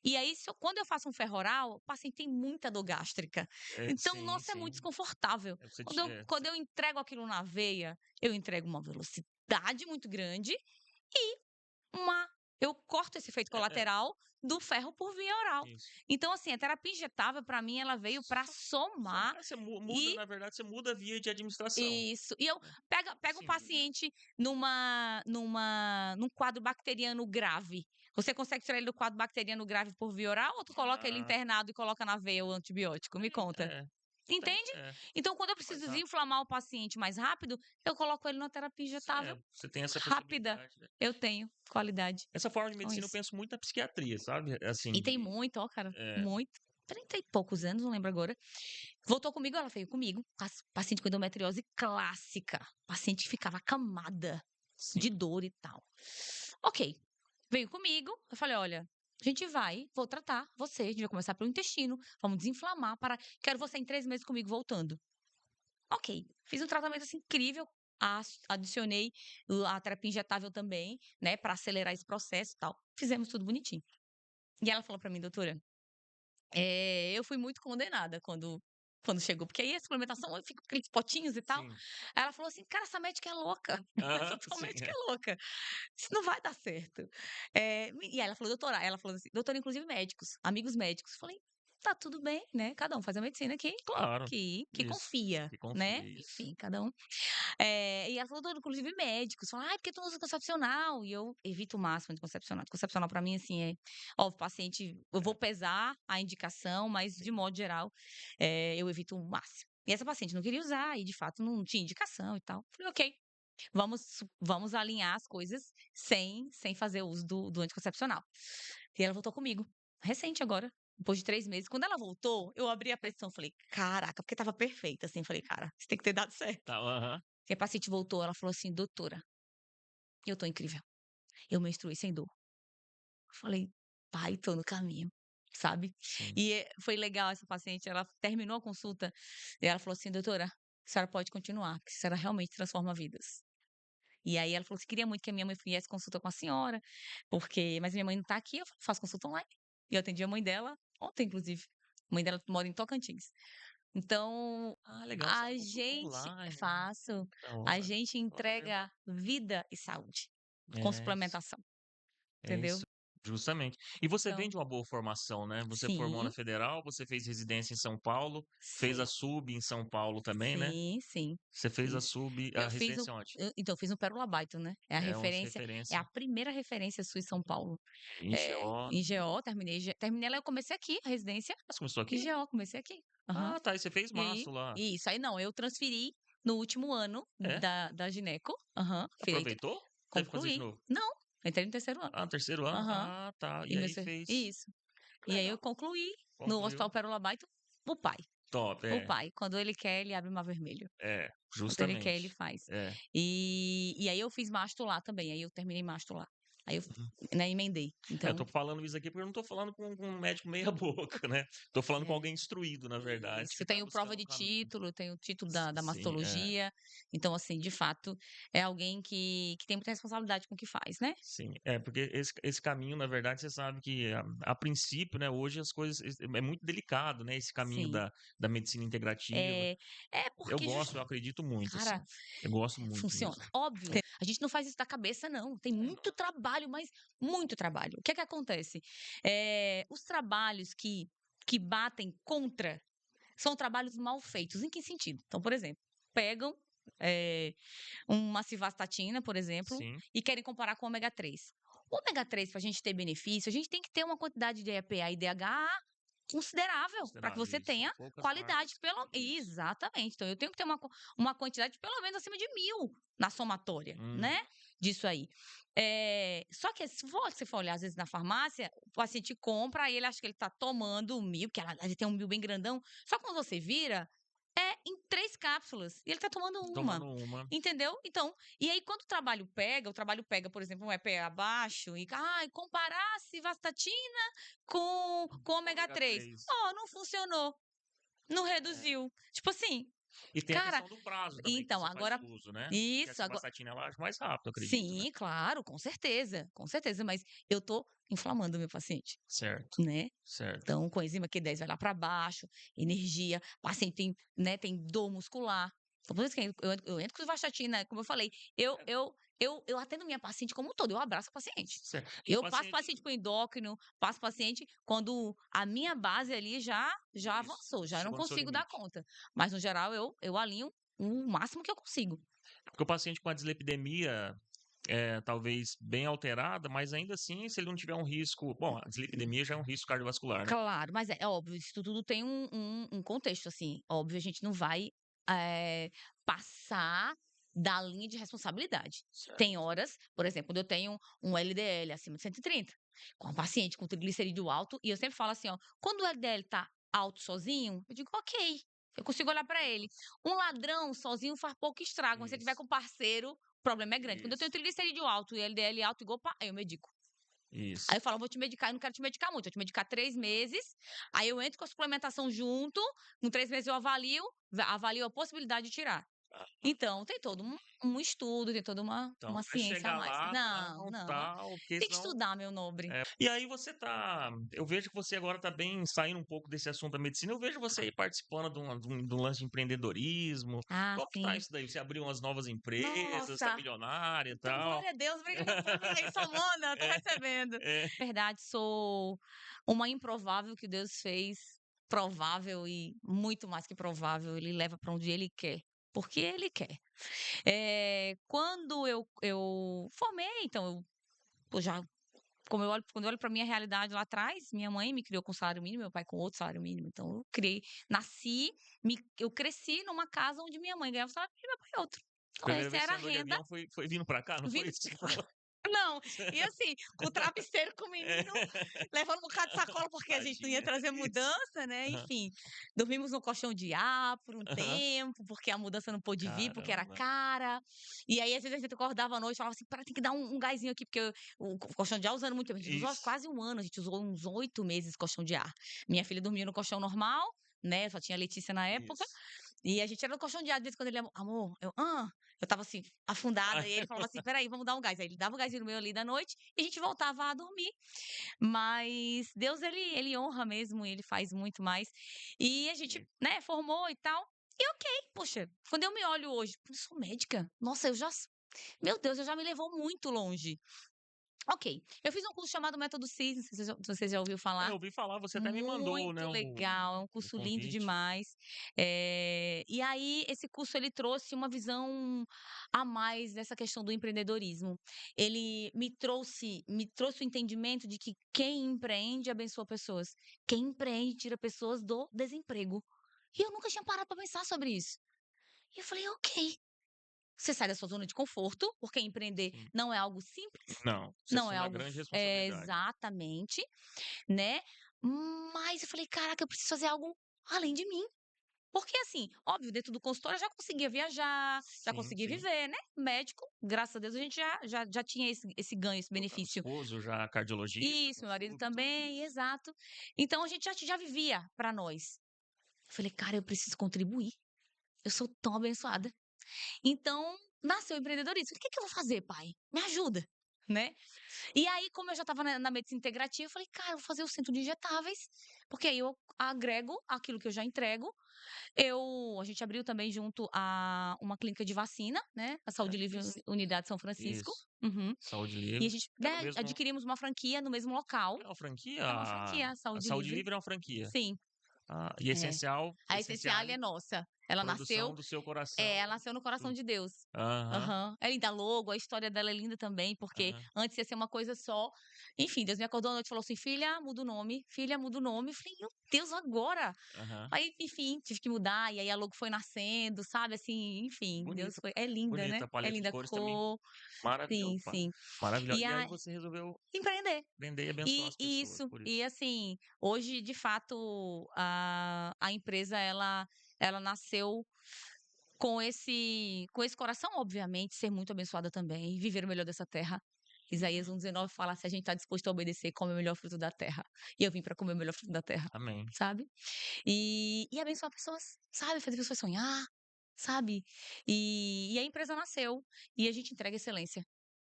E aí, quando eu faço um ferro oral, o paciente tem muita dor gástrica. É, Então, sim, nossa, é muito sim. desconfortável. É, você Quando ti eu quando eu entrego aquilo na veia, eu entrego uma velocidade muito grande e uma eu corto esse efeito é, colateral do ferro por via oral. isso. Então, assim, a terapia injetável, para mim, ela veio para Só somar você muda, e na verdade, você muda a via de administração, isso. E eu né. pego o Simples, é. paciente num quadro bacteriano grave. Você consegue tirar ele do quadro bacteriano grave por via oral ou tu coloca ele Ah, internado e coloca na veia o antibiótico? Me tem conta. tem Entende? Então, quando eu preciso mais rápido. desinflamar o paciente mais rápido, eu coloco ele numa terapia injetável Você tem essa rápida. possibilidade, né. Eu tenho qualidade Essa forma de com medicina eu isso. penso muito na psiquiatria, sabe, assim, E tem de muito, ó, cara, é, muito. 30 e poucos anos, não lembro agora. Voltou comigo, ela veio comigo, paciente com endometriose clássica, paciente que ficava acamada de sim. dor e tal. Ok, veio comigo, eu falei: "Olha, a gente vou tratar você, a gente vai começar pelo intestino, vamos desinflamar para quero você em 3 meses comigo voltando". Ok, fiz um tratamento, assim, incrível, adicionei a terapia injetável também, né, para acelerar esse processo e tal, fizemos tudo bonitinho. E ela falou pra mim: "Doutora, eu fui muito condenada quando chegou, porque aí a suplementação eu fico com aqueles potinhos e tal". Sim. Aí ela falou assim: "Cara, essa médica é louca, essa Aham, tua sim, médica é louca, isso não vai dar certo". E aí ela falou: "Doutora", ela falou assim: "Doutora, inclusive médicos, amigos médicos". Falei: "Tá tudo bem, né, cada um faz a medicina Claro. que Isso. confia, Que né, confia, isso. enfim, cada um". E ela falou: "Doutora, inclusive médicos". Falaram: "Ai, porque tu não usa anticoncepcional?". E eu evito o máximo anticoncepcional. Anticoncepcional pra mim, assim, óbvio, paciente eu vou É, pesar a indicação, mas de sim. modo geral, eu evito o máximo. E essa paciente não queria usar e de fato não tinha indicação e tal. Falei: "Ok, vamos alinhar as coisas sem fazer uso do anticoncepcional". E ela voltou comigo, recente agora, depois de 3 meses. Quando ela voltou, eu abri a pressão, falei: "Caraca", porque estava perfeita, assim, falei: "Cara, isso tem que ter dado certo". Tá, aham. Que a paciente voltou, ela falou assim: "Doutora, eu tô incrível, eu menstruei sem dor". Falei: "Pai, tô no caminho", sabe. Sim. E, foi legal essa paciente, ela terminou a consulta e ela falou assim: "Doutora, a senhora pode continuar, porque a senhora realmente transforma vidas". E aí ela falou assim: "Queria muito que a minha mãe viesse consulta com a senhora, mas minha mãe não tá aqui", eu falei: "Faço consulta online". E eu atendi a mãe dela ontem, inclusive. A mãe dela mora em Tocantins. Então, Ah, legal, você a faz consulta gente online, faço, da a hora. gente Olha. entrega vida e saúde com É isso, suplementação, é entendeu? isso. Justamente. E você vem Então de uma boa formação, né? Você formou na sim, Federal, você fez residência em São Paulo, fez a sim, sub em São Paulo também, né? sim, sim, Você fez a fiz. sub, a Eu fiz o residência onde? então, eu fiz no Pérola Baito, né, É uma é referência a primeira referência sua em São Paulo. em GO. Em GO, terminei lá, eu comecei aqui a residência, Ah, você começou em aqui? GO, comecei aqui. Aham. Ah, tá. E você fez E aí masto lá. isso, aí não, eu transferi no último ano É? da gineco, aham, Aproveitou? Teve que fazer de concluí. novo? Não, entrei no terceiro ano. Ah, no terceiro ano? Aham. Ah, tá. E E meu aí se fez. isso. Que E aí eu legal. concluí no Hospital Concluiu. Pérola Baito, o pai. Top, O é. pai, quando ele quer, ele abre o mar vermelho. É, Quando ele quer, ele justamente. faz. É. E aí eu fiz masto lá também, aí eu terminei masto lá. Aí eu, né, emendei. É, eu tô Então, falando isso aqui porque eu não tô falando com um médico meia boca, né? Tô falando com é, alguém instruído, na verdade, isso. que Eu tá tenho prova buscando um de caminho. título, eu tenho o título da Sim, é. mastologia. Então, assim, de fato, é alguém que tem muita responsabilidade com o que faz, né? Sim, é, porque esse caminho, na verdade, você sabe que a princípio, né, hoje as coisas é muito delicado, né, esse caminho Sim. da medicina integrativa. É, é Eu porque, gosto, eu acredito muito, assim. cara, Eu gosto muito funciona. mesmo. Óbvio, a gente não faz isso da cabeça, não. Tem muito trabalho, mas muito trabalho. O que é que acontece? Os trabalhos que batem contra são trabalhos mal feitos. Em que sentido? Então, por exemplo, pegam eh, uma civastatina, por exemplo, Sim, e querem comparar com o ômega 3. O ômega 3, para a gente ter benefício, a gente tem que ter uma quantidade de EPA e DHA considerável para que considerável você isso. tenha Poucas qualidade. cargas. Pelo Isso. Exatamente. Então, eu tenho que ter uma quantidade de pelo menos acima de 1.000 na somatória, Hum, né? Disso aí. Só que se você for olhar, às vezes, na farmácia, o paciente compra, e ele acha que ele está tomando 1.000, porque ela tem um 1.000 bem grandão. Só que quando você vira, em 3 cápsulas. E ele tá tomando uma. tomando uma. Entendeu? Então, e aí quando o trabalho pega, por exemplo, um EPA baixo e comparar a civastatina com ômega Ômega 3. 3. Ó, não funcionou. Não É. reduziu. Tipo assim, E tem a cara, questão do prazo também que então, você faz agora. uso, né? Que a Isso, agora. civastatina ela age mais rápido, eu acredito, né? Sim, claro, com certeza, mas eu tô inflamando o meu paciente, Certo, né? certo. Então, coenzima Q10 vai lá para baixo, energia, paciente tem, né, tem dor muscular. Então, por isso que eu entro com vastatina, como eu falei, eu, É, eu, eu atendo minha paciente como um todo, eu abraço a paciente. certo. E o Eu passo paciente. paciente para o endócrino, passo paciente quando a minha base ali já Isso, avançou, já não chegou no seu consigo dar limite. conta. Mas, no geral, eu alinho o máximo que eu consigo. Porque o paciente com a dislipidemia talvez bem alterada, mas ainda assim, se ele não tiver um risco. Bom, a dislipidemia já é um risco cardiovascular, né? Claro, mas é óbvio, isso tudo tem um contexto, assim. Óbvio, a gente não vai passar da linha de responsabilidade. Tem Certo. horas, por exemplo, quando eu tenho um LDL acima de 130, com um paciente com triglicerídeo alto, e eu sempre falo assim, ó, quando o LDL tá alto sozinho, eu digo, ok, eu consigo olhar para ele. Um ladrão sozinho faz pouco estrago, mas se ele tiver Isso, com parceiro, o problema é grande. Quando eu tenho isso, triglicerídeo alto e LDL alto igual, aí eu medico. Aí isso. eu falo: "Vou te medicar", eu não quero te medicar muito, vou te medicar 3 meses, aí eu entro com a suplementação junto, com 3 meses eu avalio a possibilidade de tirar. Ah, Então, tem todo um estudo, tem toda então, uma não é ciência a chegar mais. lá, Não, não, não, tal, porque tem que senão. estudar, meu nobre. E aí você tá. Eu vejo que você agora tá bem saindo um pouco desse assunto da medicina. Eu vejo você aí participando de um lance de empreendedorismo. Ah, Como que tá sim. isso daí? Você abriu umas novas empresas, tá Nossa, milionária e então tal. glória a Deus, obrigada por falar isso, Amanda, tô É, recebendo. é. Verdade, sou uma improvável que Deus fez provável e muito mais que provável, ele leva para onde ele quer, porque ele quer. Quando eu formei, então eu pô, já quando eu olho para minha realidade lá atrás, minha mãe me criou com salário mínimo, meu pai com outro salário mínimo, então eu nasci, eu cresci numa casa onde minha mãe ganhava salário mínimo e meu pai outro. Então Primeira essa vez que era você a andou de renda avião foi vindo pra cá, não foi vindo isso que você falou? não, e assim, com o travesseiro com o É. menino, levando um bocado de sacola, porque a gente não ia Tadinha. trazer Isso. mudança, né, Aham. enfim. Dormimos no colchão de ar por um Aham. tempo, porque a mudança não pôde vir, porque era Caramba. cara. E aí, às vezes, a gente acordava à noite e falava assim: "Pera, tem que dar um gásinho aqui", porque o colchão de ar usando muito tempo. A gente usou Isso. quase um ano, a gente usou uns 8 meses colchão de ar. Minha filha dormia no colchão normal, né, só tinha a Letícia na época, Isso. e a gente era no colchão de ar, de vez em quando ele: "Amor", eu estava assim, afundada, Ai, e ele falava assim: "Espera aí, vamos dar um gás". Aí ele dava o gásinho no meio ali da noite e a gente voltava a dormir. Mas Deus, ele honra mesmo, ele faz muito mais. E a gente, né, formou e tal. E ok, poxa, quando eu me olho hoje, eu sou médica. Nossa, meu Deus, eu já me levou muito longe. Ok, eu fiz um curso chamado Método CIS, não sei se você já ouviu É, eu falar. ouvi falar, você até me mandou, né, Muito legal, é um o curso lindo convite. demais. E aí esse curso ele trouxe uma visão a mais dessa questão do empreendedorismo. Ele me trouxe o entendimento de que quem empreende abençoa pessoas, quem empreende tira pessoas do desemprego. E eu nunca tinha parado para pensar sobre isso. E eu falei: "Ok". Você sai da sua zona de conforto, porque empreender Sim. não é algo simples, Não, você não é assume a algo grande responsabilidade. exatamente, né. Mas eu falei: "Caraca, eu preciso fazer algo além de mim". Porque, assim, óbvio, dentro do consultório eu já conseguia viajar, já Sim, conseguia sim. viver, né. Médico, graças a Deus, a gente já tinha esse ganho, esse O benefício. esposo já cardiologista, Isso, com meu marido estudo, tudo também, isso. exato. Então a gente já vivia para nós. Eu falei: "Cara, eu preciso contribuir, eu sou tão abençoada". Então, nasceu o empreendedorismo. "O que que eu vou fazer, pai? Me ajuda", né. E aí, como eu já estava na medicina integrativa, eu falei: "Cara, eu vou fazer o centro de injetáveis, porque aí eu agrego aquilo que eu já entrego". A gente abriu também junto a uma clínica de vacina, né, a É, Saúde Livre Unidade São Francisco. isso. Uhum. Saúde E a Livre. gente, É no né, mesmo adquirimos uma franquia no mesmo local. é uma franquia? É uma franquia, a A Saúde Saúde Livre. Livre é uma franquia? Sim, Ah, e é. A Essenciale Essenciale, é nossa. Ela nasceu produção do seu ela coração. nasceu no coração Tu de Deus. aham, Aham. É linda a logo, a história dela é linda também, porque aham, antes ia ser uma coisa só. Enfim, Deus me acordou à noite e falou assim: "Filha, muda o nome. Filha, muda o nome". Eu falei: "Meu Deus, agora?". aham. Aí, enfim, tive que mudar, e aí a logo foi nascendo, sabe, assim, enfim, Deus Bonita, foi é linda, né, bonita, a é paleta de linda a cores também cor. Sim, sim. maravilhosa. E E aí a você resolveu empreender. vender e abençoar E as e pessoas isso, por e isso. assim, hoje de fato a empresa ela nasceu com esse coração, obviamente, ser muito abençoada também, viver o melhor dessa terra. Isaías Uhum. 1,19 fala: "Se a gente está disposto a obedecer, come o melhor fruto da terra". E eu vim para comer o melhor fruto da terra, Amém. sabe. E abençoar pessoas, sabe, fazer pessoas sonhar, sabe. E a empresa nasceu, e a gente entrega excelência,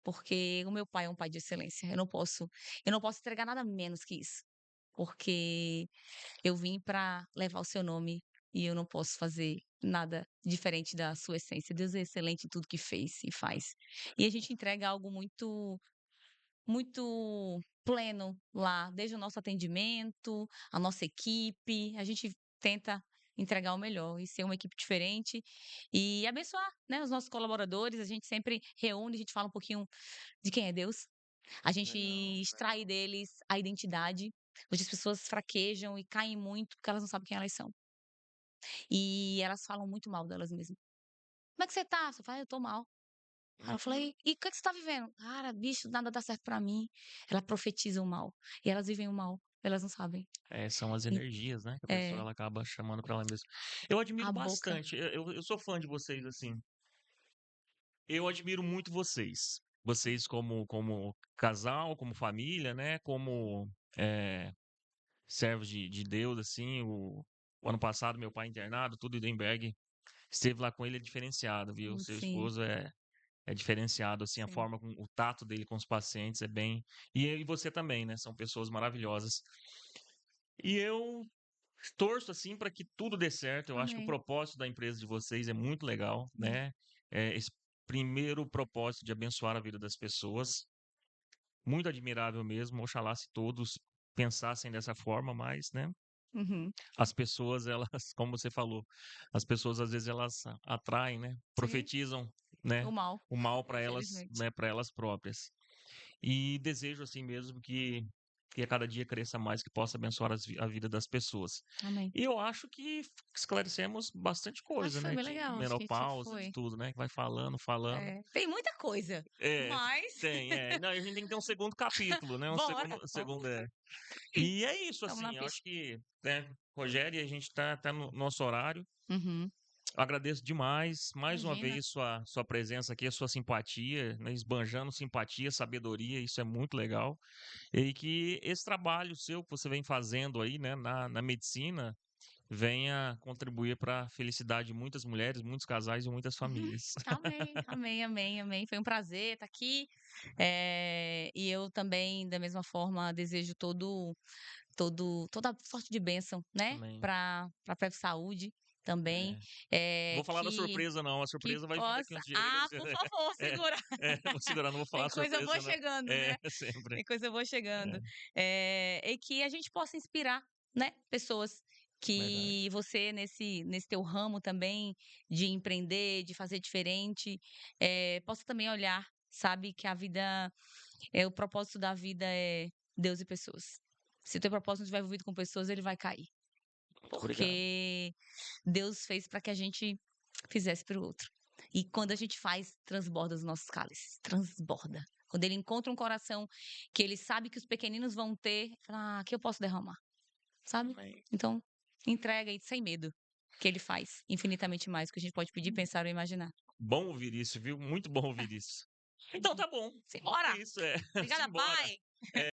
porque o meu pai é um pai de excelência, eu não posso entregar nada menos que isso, porque eu vim para levar o seu nome e eu não posso fazer nada diferente da sua essência. Deus é excelente em tudo que fez e faz. E a gente entrega algo muito, muito pleno lá, desde o nosso atendimento, a nossa equipe, a gente tenta entregar o melhor e ser uma equipe diferente e abençoar, né, os nossos colaboradores. A gente sempre reúne, a gente fala um pouquinho de quem é Deus, a gente Legal, extrai legal. deles a identidade. Hoje as pessoas fraquejam e caem muito porque elas não sabem quem elas são. E elas falam muito mal delas mesmas. "Como é que você tá?" Você fala: "Eu tô mal". Aí eu Uhum. falei: "E o que que você tá vivendo?" "Cara, bicho, nada dá certo pra mim". Ela profetiza o mal. E elas vivem o mal, elas não sabem. É, são as E energias, né, que a pessoa é, ela acaba chamando pra ela mesma. Eu admiro a boca. bastante, eu sou fã de vocês, assim. Eu admiro muito vocês. Vocês como casal, como família, né, como, eh, servos de Deus, assim, o ano passado meu pai internado, tudo, Lindenberg esteve lá com ele, é diferenciado, viu. Seu Sim, esposo é diferenciado, assim, a sim. forma com o tato dele com os pacientes é bem e você também, né, são pessoas maravilhosas. E eu torço, assim, para que tudo dê certo. Eu acho que o Amém. propósito da empresa de vocês é muito legal, Amém. né. Esse primeiro propósito de abençoar a vida das pessoas, muito admirável mesmo. Oxalá se todos pensassem dessa forma, mas, né, Uhum. as pessoas elas, como você falou, as pessoas às vezes elas atraem, né, Sim, profetizam, né, o mal, o mal para elas, infelizmente. né, para elas próprias. E desejo assim mesmo que a cada dia cresça mais, que possa abençoar a vida das pessoas. Amém. E eu acho que esclarecemos bastante Acho coisa, que foi né, bem de legal, acho que a gente menopausa, de foi. tudo, né, que vai falando, falando. Tem muita coisa, É, mas tem, é. Não, a gente tem que ter um segundo capítulo, né, um bora, segundo e é isso, estamos na assim, eu acho pista. que, né, Rogério, a gente tá no nosso horário. Uhum. Agradeço demais, mais uma Imagina. vez, sua presença aqui, a sua simpatia, né, esbanjando simpatia, sabedoria, isso é muito legal. E que esse trabalho seu que você vem fazendo aí, né, na medicina, venha contribuir para a felicidade de muitas mulheres, muitos casais e muitas famílias. Amém, amém, amém, amém. Foi um prazer estar aqui. E eu também, da mesma forma, desejo toda sorte de bênção, né, Amém. para a Preve Saúde. também, É. Vou falar da que surpresa não, a que surpresa vai vir daqui possa uns dias, viu. por favor, É, segura. vou segurar, não vou falar Tem a coisa boa surpresa não. chegando, É, né. sempre. Tem coisa boa chegando. É, E que a gente possa inspirar, né, pessoas verdade. que você nesse teu ramo também de empreender, de fazer diferente, possa também olhar, sabe, que a vida o propósito da vida é Deus e pessoas. Se o teu propósito não estiver envolvido com pessoas, ele vai cair, Muito obrigado. porque Deus fez para que a gente fizesse para o outro. E quando a gente faz, transborda os nossos cálices, transborda. Quando ele encontra um coração que ele sabe que os pequeninos vão ter, fala: aqui eu posso derramar, sabe? Amém. Então, entrega aí sem medo, que ele faz infinitamente mais do que a gente pode pedir, pensar ou imaginar. Bom ouvir isso, viu, muito bom ouvir isso. Então tá bom, é Simbora! isso, é, Obrigada, simbora. pai!